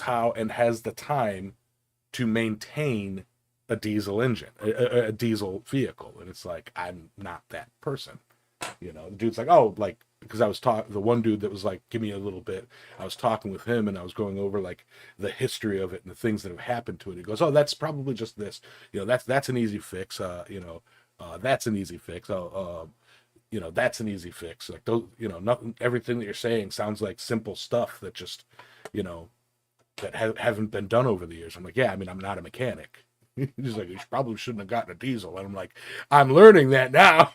Speaker 1: how and has the time to maintain a diesel engine, a diesel vehicle, and it's like I'm not that person. You know, the dude's like, oh, like because I was talking, the one dude that was like, give me a little bit. I was talking with him and I was going over like the history of it and the things that have happened to it. He goes, oh, that's probably just this. You know, that's an easy fix. You know, that's an easy fix. You know, that's an easy fix. Like those, you know, nothing. Everything that you're saying sounds like simple stuff that just, you know, that haven't been done over the years. I'm like, yeah, I mean, I'm not a mechanic. He's like, you probably shouldn't have gotten a diesel. And I'm like, I'm learning that now.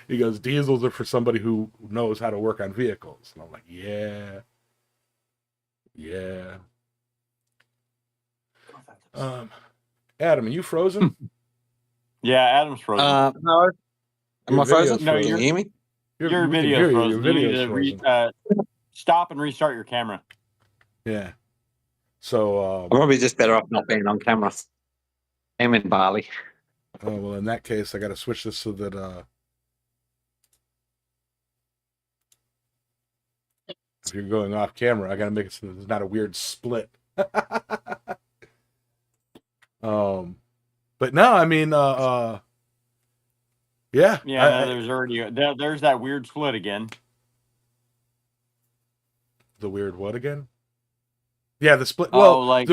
Speaker 1: He goes, diesels are for somebody who knows how to work on vehicles. And I'm like, yeah. Adam, are you frozen?
Speaker 4: Yeah, Adam's frozen.
Speaker 2: No. Am I frozen?
Speaker 4: No,
Speaker 2: Can you hear me?
Speaker 4: Your video's frozen. Your video's frozen. Stop and restart your camera.
Speaker 1: Yeah. So
Speaker 2: I'm probably just better off not being on camera. I'm in Bali.
Speaker 1: Oh well, in that case, I got to switch this so that if you're going off camera, I got to make it so that there's not a weird split. But no, I mean, yeah.
Speaker 4: There's already there's that weird split again.
Speaker 1: The weird what again? Yeah, the split.
Speaker 4: Oh,
Speaker 1: well,
Speaker 4: like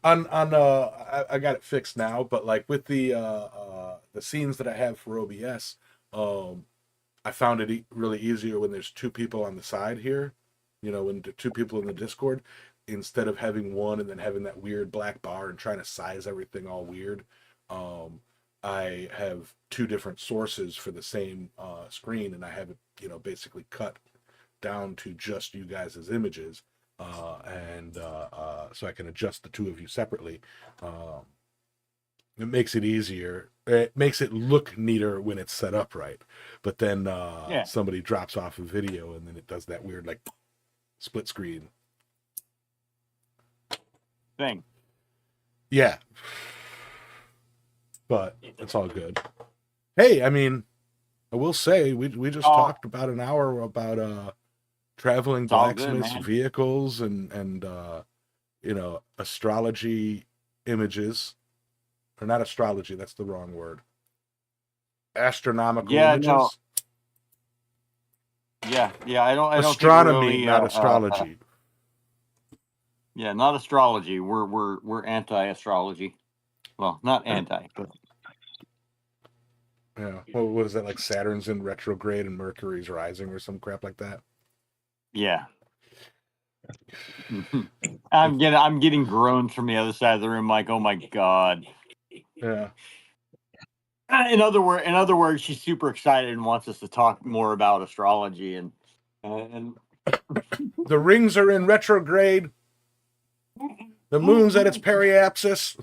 Speaker 1: I got it fixed now, but like with the scenes that I have for OBS, I found it really easier when there's two people on the side here. You know, when two people in the Discord, instead of having one and then having that weird black bar and trying to size everything all weird. I have two different sources for the same screen, and I have it, you know, basically cut down to just you guys' images, and so I can adjust the two of you separately. It makes it easier. It makes it look neater when it's set up right. But then somebody drops off a video and then it does that weird like split screen
Speaker 4: thing.
Speaker 1: Yeah. But it's all good. Hey, I mean, I will say we just talked about an hour about traveling blacksmiths, vehicles, and astrology images. Or not astrology, that's the wrong word. Astronomical images. No.
Speaker 4: Yeah. I don't
Speaker 1: astronomy,
Speaker 4: think really,
Speaker 1: not astrology.
Speaker 4: Yeah, not astrology. We're anti-astrology. Well, not anti, but
Speaker 1: yeah. What is that, like Saturn's in retrograde and Mercury's rising or some crap like that?
Speaker 4: Yeah. I'm getting groans from the other side of the room, like, oh my god.
Speaker 1: Yeah.
Speaker 4: In other words, she's super excited and wants us to talk more about astrology and
Speaker 1: the rings are in retrograde. The moon's at its periapsis.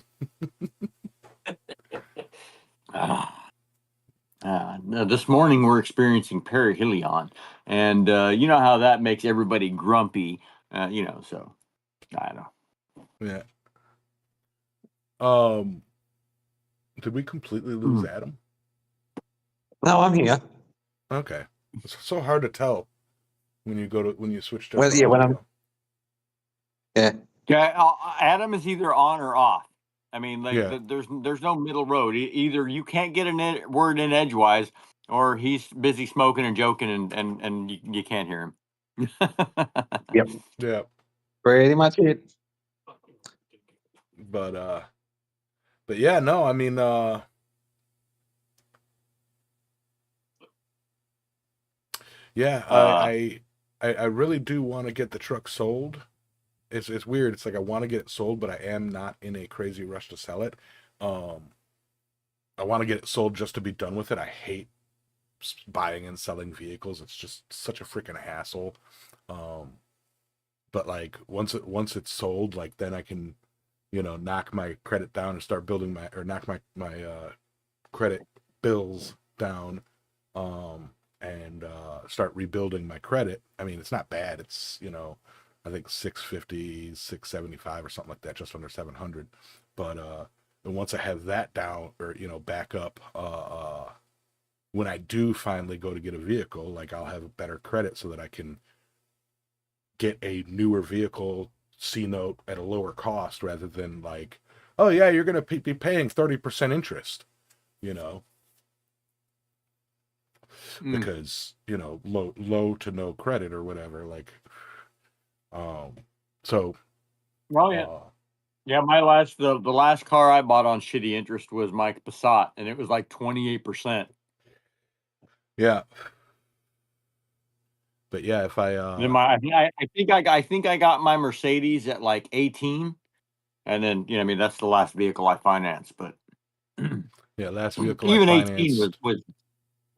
Speaker 4: This morning we're experiencing perihelion, and you know how that makes everybody grumpy. So I don't
Speaker 1: know. Yeah. Did we completely lose Adam?
Speaker 2: No, I'm here.
Speaker 1: Okay. It's so hard to tell when you switch to
Speaker 4: Yeah, Adam is either on or off. I mean, there's no middle road. Either you can't get a word in edgewise, or he's busy smoking and joking, and you can't hear him.
Speaker 2: Yep.
Speaker 1: Yeah.
Speaker 2: Pretty much it.
Speaker 1: But yeah, no, I mean, yeah, I really do want to get the truck sold. It's weird. It's like I want to get it sold, but I am not in a crazy rush to sell it. I want to get it sold just to be done with it. I hate buying and selling vehicles. It's just such a freaking hassle. But like once it's sold, like then I can, knock my credit down and start building knock my credit bills down, and start rebuilding my credit. I mean, it's not bad. It's, I think 650, 675 or something like that, just under 700. But and once I have that down or, back up, when I do finally go to get a vehicle, like I'll have a better credit so that I can get a newer vehicle C-note at a lower cost rather than like, oh yeah, you're going to be paying 30% interest, because, low to no credit or whatever. Like, so.
Speaker 4: Well, yeah. Yeah, the last car I bought on shitty interest was my Passat, and it was like 28%.
Speaker 1: Yeah. But yeah, if I
Speaker 4: I think I got my Mercedes at like 18, and then I mean that's the last vehicle I financed. But
Speaker 1: yeah, last vehicle
Speaker 4: even
Speaker 1: I
Speaker 4: 18 was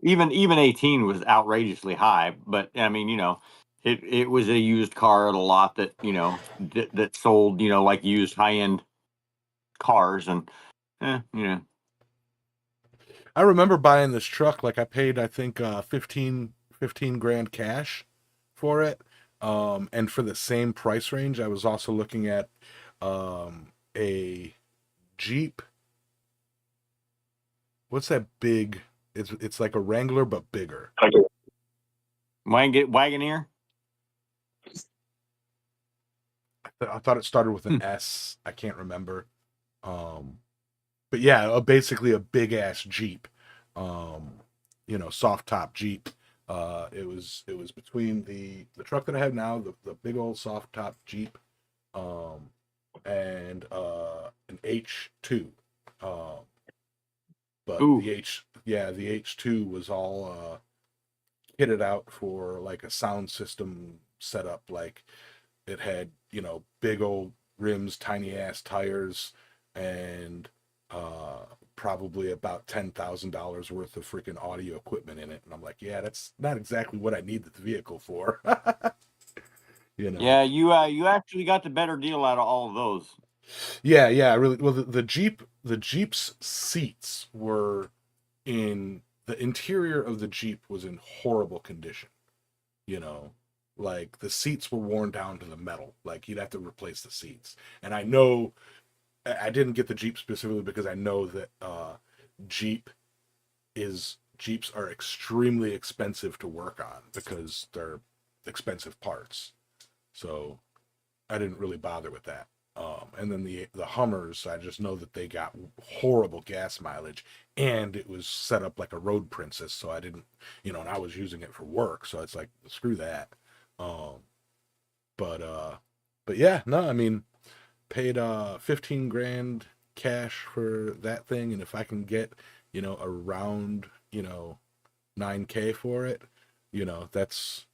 Speaker 4: even 18 was outrageously high. But I mean it was a used car at a lot that that sold like used high end cars and
Speaker 1: I remember buying this truck. Like I paid I think 15 grand cash for it. And for the same price range, I was also looking at a Jeep. What's that big? It's like a Wrangler but bigger.
Speaker 4: Wagoneer.
Speaker 1: I thought it started with an S. I can't remember. But yeah, basically a big ass Jeep. Soft top Jeep. It was between the truck that I have now, the big old soft top Jeep, and an H2. But the H2 was all kitted out for like a sound system setup. Like it had, big old rims, tiny ass tires, and probably about $10,000 worth of freaking audio equipment in it. And I'm like, yeah, that's not exactly what I need the vehicle for.
Speaker 4: Yeah, you actually got the better deal out of all of those.
Speaker 1: Yeah. Really. Well, the Jeep's seats were in the interior of the Jeep was in horrible condition. You know, like the seats were worn down to the metal. Like you'd have to replace the seats. And I know I didn't get the Jeep specifically because I know that Jeeps are extremely expensive to work on because they're expensive parts. So I didn't really bother with that. And then the Hummers, I just know that they got horrible gas mileage, and it was set up like a road princess. So I didn't, and I was using it for work, so it's like screw that. Um, but yeah, no, I mean, paid 15 grand cash for that thing, and if I can get around 9K for it, that's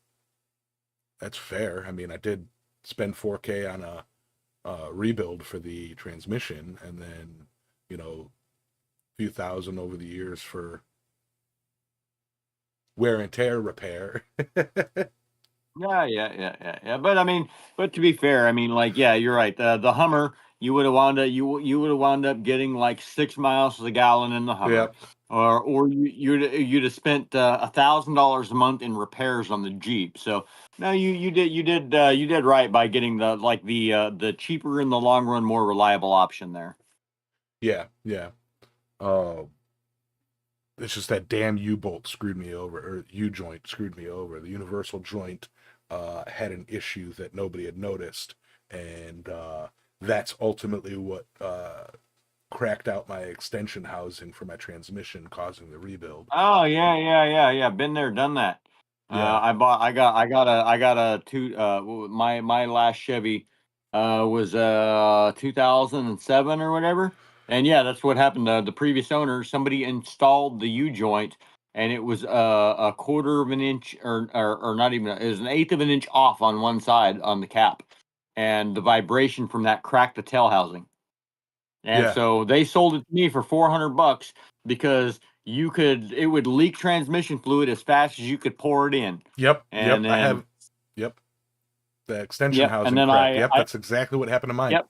Speaker 1: fair. I mean, I did spend 4K on a rebuild for the transmission, and then a few thousand over the years for wear and tear repair.
Speaker 4: Yeah. But I mean, but to be fair, I mean, like, yeah, you're right. The Hummer, you would have wound up getting like 6 miles to the gallon in the Hummer,
Speaker 1: Yep.
Speaker 4: or you'd have spent $1,000 a month in repairs on the Jeep. So no, you did right by getting the cheaper in the long run, more reliable option there.
Speaker 1: Yeah. It's just that damn U-bolt screwed me over, or U-joint screwed me over. The universal joint had an issue that nobody had noticed, and that's ultimately what cracked out my extension housing for my transmission, causing the rebuild.
Speaker 4: Oh yeah. Been there, done that.
Speaker 1: Yeah.
Speaker 4: I got a my last Chevy was 2007 or whatever. And yeah, that's what happened. The previous owner, somebody installed the U joint, and it was a quarter of an inch, or not even. It was an eighth of an inch off on one side on the cap, and the vibration from that cracked the tail housing. And
Speaker 1: Yeah.
Speaker 4: so they sold it to me for $400 because it would leak transmission fluid as fast as you could pour it in.
Speaker 1: Yep.
Speaker 4: And
Speaker 1: I
Speaker 4: then
Speaker 1: have. Yep. The extension
Speaker 4: and
Speaker 1: housing
Speaker 4: then
Speaker 1: cracked. Yep. That's exactly what happened to mine.
Speaker 4: yep.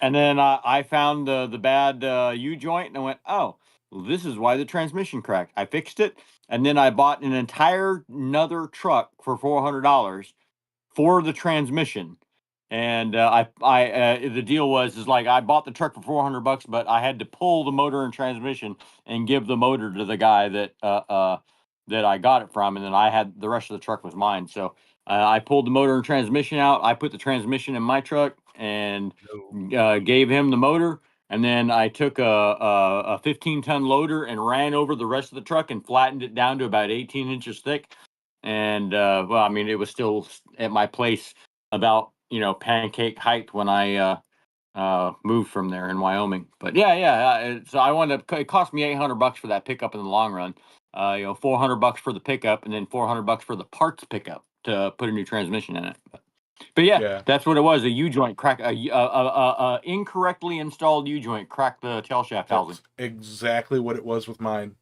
Speaker 4: And then I found the bad U joint, and I went, oh, well, this is why the transmission cracked. I fixed it, and then I bought an entire another truck for $400 for the transmission. And the deal is like I bought the truck for $400, but I had to pull the motor and transmission and give the motor to the guy that I got it from, and then I had the rest of the truck was mine. So I pulled the motor and transmission out. I put the transmission in my truck and gave him the motor. And then I took a 15-ton loader and ran over the rest of the truck and flattened it down to about 18 inches thick. And well, I mean, it was still at my place about pancake height when I moved from there in Wyoming. But yeah. So it cost me $800 for that pickup in the long run. $400 for the pickup, and then $400 for the parts pickup to put a new transmission in it. But yeah, that's what it was. A U joint crack, a incorrectly installed U joint cracked the tail shaft housing.
Speaker 1: That's exactly what it was with mine.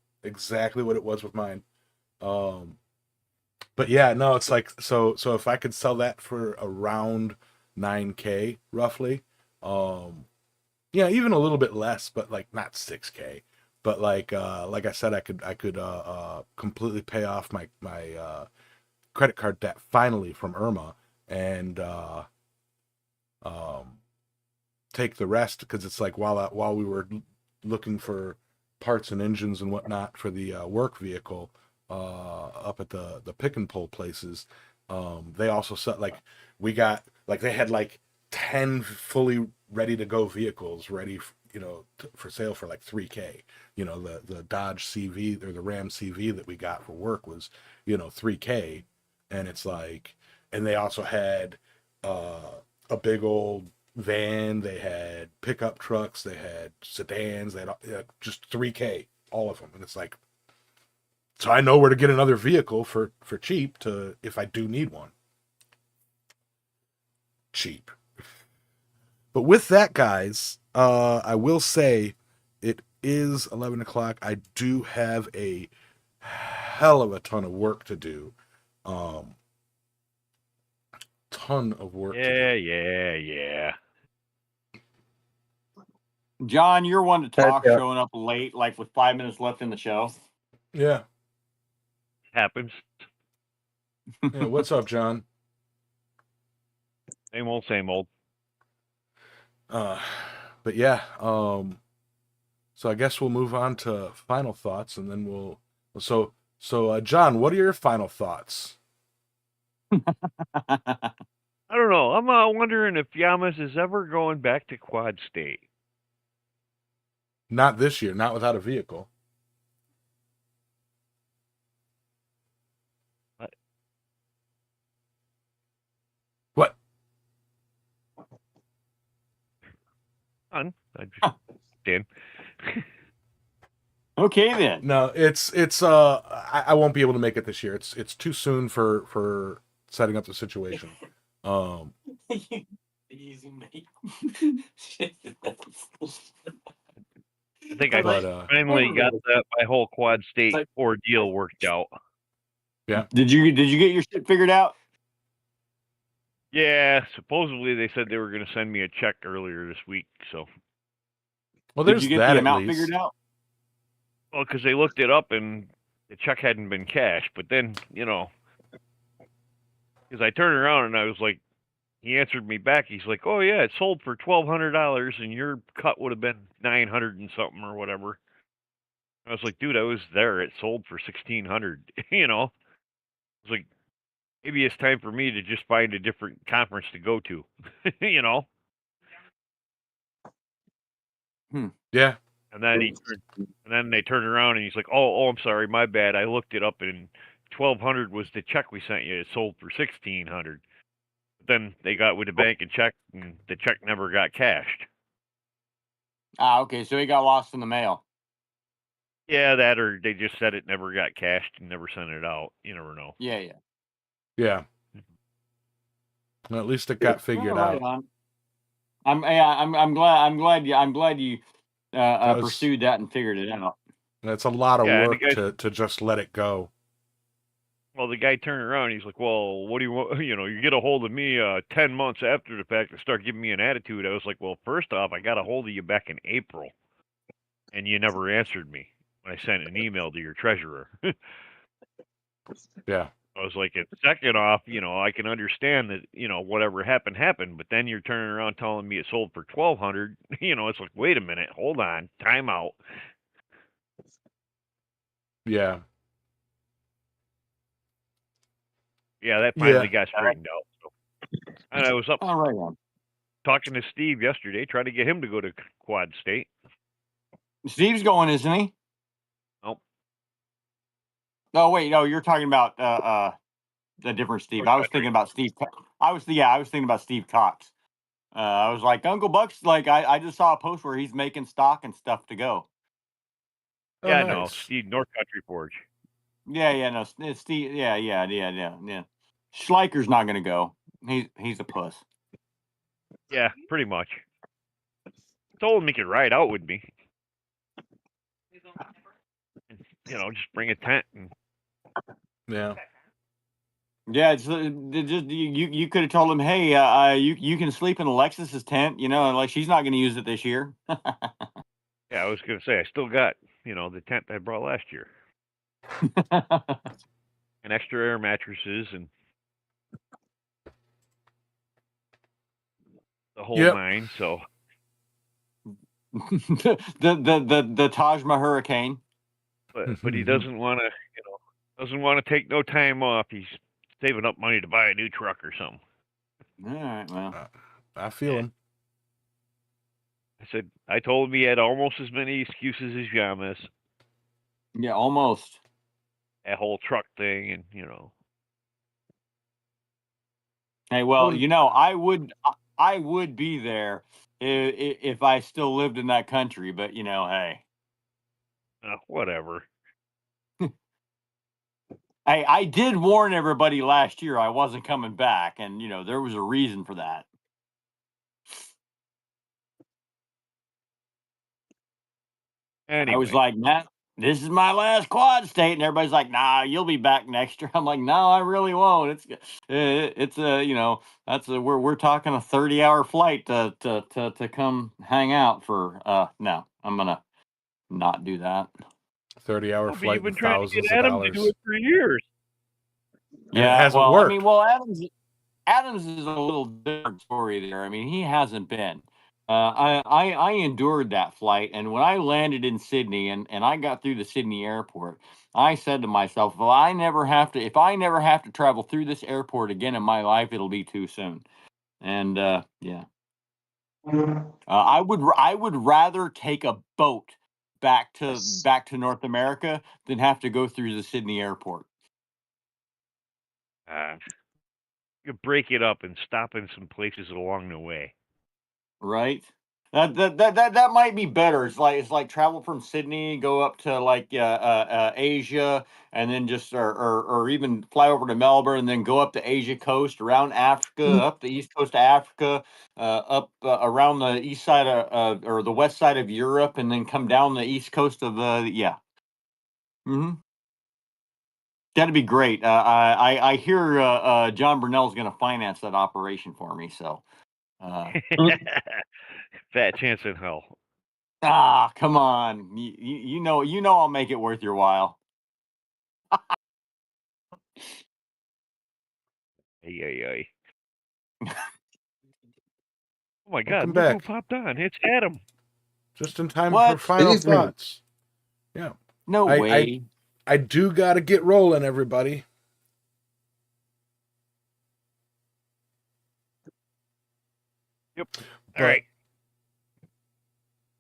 Speaker 1: But yeah, no, it's like so if I could sell that for around 9K roughly, even a little bit less, but like not 6K, but like I said, I could completely pay off my credit card debt finally from Irma, and take the rest, because it's like while we were looking for parts and engines and whatnot for the work vehicle up at the pick and pull places, they also set we got they had 10 fully ready to go vehicles ready for sale for 3K. The Dodge CV or the Ram CV that we got for work was 3K, and it's and they also had a big old van, they had pickup trucks, they had sedans, they had just 3K, all of them. And it's so I know where to get another vehicle for cheap if I do need one. Cheap. But with that, guys, I will say it is 11 o'clock. I do have a hell of a ton of work to do. Ton of work to do.
Speaker 5: Yeah.
Speaker 4: John, you're one to talk,
Speaker 2: Yeah.
Speaker 4: showing up late, like with 5 minutes left in the show.
Speaker 1: Yeah.
Speaker 5: Happens.
Speaker 1: Yeah. What's up, John?
Speaker 5: Same old, same old.
Speaker 1: But yeah. So I guess we'll move on to final thoughts, and then we'll. So John, what are your final thoughts?
Speaker 5: I don't know. I'm wondering if Yamas is ever going back to Quad State.
Speaker 1: Not this year. Not without a vehicle. What?
Speaker 5: I just did.
Speaker 4: Okay then.
Speaker 1: No, it's I won't be able to make it this year. It's too soon for setting up the situation.
Speaker 4: Easy, mate.
Speaker 5: I think I finally got my whole Quad State ordeal worked out.
Speaker 1: Yeah.
Speaker 4: Did you get your shit figured out?
Speaker 5: Yeah, supposedly they said they were going to send me a check earlier this week. So,
Speaker 1: well,
Speaker 4: Did
Speaker 1: there's
Speaker 4: you get
Speaker 1: that
Speaker 4: the
Speaker 1: at
Speaker 4: amount
Speaker 1: least.
Speaker 4: figured out?
Speaker 5: well, because they looked it up and the check hadn't been cashed. But then, because I turned around and I was like, he answered me back. He's like, "Oh yeah, it sold for $1,200, and your cut would have been 900 and something or whatever." I was like, "Dude, I was there. It sold for 1,600." I was like, maybe it's time for me to just find a different conference to go to.
Speaker 1: Yeah.
Speaker 5: And then they turned around and he's like, "Oh, I'm sorry, my bad. I looked it up and 1,200 was the check we sent you. It sold for 1,600." Then they got with the bank and checked, and the check never got cashed.
Speaker 4: Ah, okay, so it got lost in the mail.
Speaker 5: Yeah, that or they just said it never got cashed and never sent it out. You never know.
Speaker 4: Yeah.
Speaker 1: Yeah. Well, at least it got figured out.
Speaker 4: I'm glad you pursued that and figured it out.
Speaker 1: That's a lot of
Speaker 5: Yeah,
Speaker 1: work to just let it go.
Speaker 5: Well, the guy turned around. He's like, "Well, what do you want? You get a hold of me 10 months after the fact and start giving me an attitude." I was like, "Well, first off, I got a hold of you back in April, and you never answered me when I sent an email to your treasurer."
Speaker 1: Yeah.
Speaker 5: I was like, and second off, I can understand that, whatever happened, but then you're turning around telling me it sold for 1,200. It's like, wait a minute, hold on, time out.
Speaker 1: Yeah.
Speaker 5: Yeah, that finally got straightened out. So. And I was up
Speaker 4: All right, on.
Speaker 5: talking to Steve yesterday, trying to get him to go to Quad State.
Speaker 4: Steve's going, isn't he?
Speaker 5: Nope.
Speaker 4: No, wait, no, you're talking about the different Steve. I was thinking about Steve. I was thinking about Steve Cox. I was like, Uncle Buck's like, I just saw a post where he's making stock and stuff to go.
Speaker 1: Oh,
Speaker 5: Yeah,
Speaker 1: nice.
Speaker 5: no, Steve, North Country Forge.
Speaker 4: Yeah, no, it's Steve. Yeah. Schleicher's not gonna go. He's a puss.
Speaker 5: Yeah, pretty much. Told him he could ride out with me. And, just bring a tent and.
Speaker 1: Yeah.
Speaker 4: Yeah, it's just you could have told him, hey, you can sleep in Alexis's tent, like she's not going to use it this year.
Speaker 5: Yeah, I was gonna say I still got the tent I brought last year, and extra air mattresses and the whole nine. So
Speaker 4: the Taj Mahal hurricane.
Speaker 5: But he doesn't want to take no time off. He's saving up money to buy a new truck or something.
Speaker 4: All right, well,
Speaker 1: I feel him.
Speaker 5: I told him he had almost as many excuses as Yamas.
Speaker 4: Yeah, almost.
Speaker 5: That whole truck thing, and
Speaker 4: Hey, well, I would be there if I still lived in that country, but hey.
Speaker 5: Whatever.
Speaker 4: I did warn everybody last year I wasn't coming back, and there was a reason for that.
Speaker 5: Anyway.
Speaker 4: I was like, this is my last quad state, and everybody's like, nah, you'll be back next year. I'm like, no, I really won't. It's we're talking a 30-hour flight to come hang out for. No, I'm gonna not do that.
Speaker 1: 30-hour
Speaker 5: Oh, but
Speaker 1: flight
Speaker 5: you've been
Speaker 1: and
Speaker 5: trying to
Speaker 1: thousands
Speaker 5: get
Speaker 1: of
Speaker 5: Adam to do
Speaker 1: dollars.
Speaker 5: it for years.
Speaker 1: And it
Speaker 4: Yeah,
Speaker 1: hasn't
Speaker 4: well,
Speaker 1: worked.
Speaker 4: I mean, Adams is a little different story there. I mean, he hasn't been. I endured that flight, and when I landed in Sydney and I got through the Sydney airport, I said to myself, "Well, if I never have to travel through this airport again in my life, it'll be too soon." And yeah, I would rather take a boat back to North America than have to go through the Sydney airport.
Speaker 5: You break it up and stop in some places along the way.
Speaker 4: Right. That might be better. It's like travel from Sydney, go up to like Asia, and then just or even fly over to Melbourne, and then go up the Asia coast, around Africa, up the east coast of Africa, up around the east side of or the west side of Europe, and then come down the east coast of yeah. Hmm. That'd be great. I hear John Brunel's going to finance that operation for me. So.
Speaker 5: Fat chance in hell.
Speaker 4: Come on. You know I'll make it worth your while.
Speaker 5: Ay, ay, ay. Oh my
Speaker 1: Welcome
Speaker 5: God! Look who
Speaker 1: back.
Speaker 5: popped on. It's Adam.
Speaker 1: Just in time
Speaker 4: What?
Speaker 1: for final
Speaker 2: It is me.
Speaker 1: thoughts. Yeah.
Speaker 4: No way.
Speaker 1: I do got to get rolling, everybody.
Speaker 5: Yep.
Speaker 1: But,
Speaker 5: All right.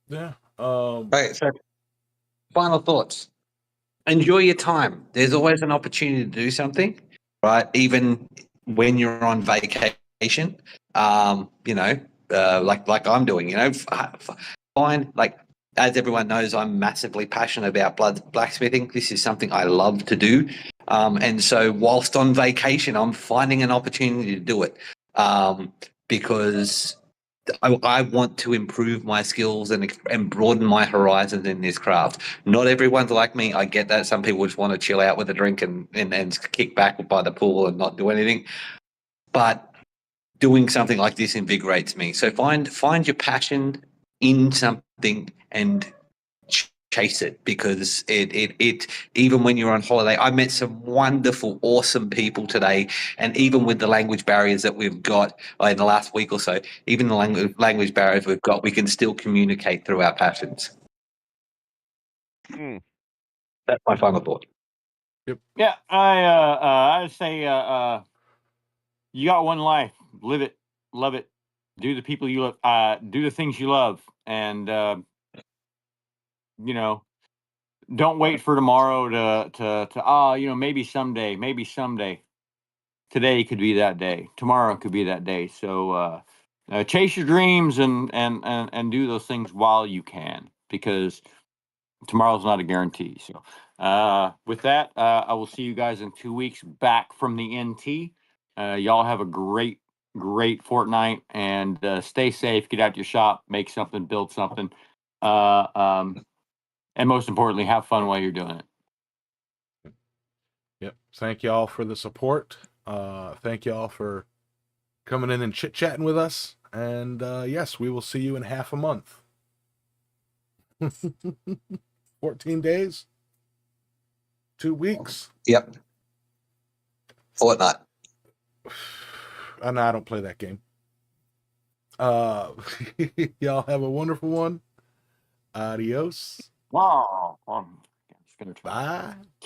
Speaker 1: Yeah.
Speaker 2: Right. So, final thoughts. Enjoy your time. There's always an opportunity to do something, right? Even when you're on vacation, like I'm doing. Find like as everyone knows, I'm massively passionate about blacksmithing. This is something I love to do, and so whilst on vacation, I'm finding an opportunity to do it because I want to improve my skills and broaden my horizons in this craft. Not everyone's like me. I get that. Some people just want to chill out with a drink and kick back by the pool and not do anything. But doing something like this invigorates me. So find your passion in something and chase it, because it even when you're on holiday, I met some wonderful, awesome people today, and even with the language barriers that we've got in the last week or so, even the language barriers we've got, we can still communicate through our passions. That's my final thought.
Speaker 4: Yeah, I say you got one life. Live it, love it. Do the people you love. Do the things you love, and you know, don't wait for tomorrow to maybe someday. Today could be that day. Tomorrow could be that day. So chase your dreams and do those things while you can, because tomorrow's not a guarantee. So with that, I will see you guys in 2 weeks back from the NT. Y'all have a great fortnight, and stay safe. Get out to your shop, make something, build something, and most importantly, have fun while you're doing it.
Speaker 1: Yep. Thank y'all for the support. Thank y'all for coming in and chit-chatting with us. And yes, we will see you in half a month. 14 days? 2 weeks?
Speaker 2: Yep. Fortnite.
Speaker 1: No, I don't play that game. Y'all have a wonderful one. Adios.
Speaker 4: Wow.
Speaker 1: Bye.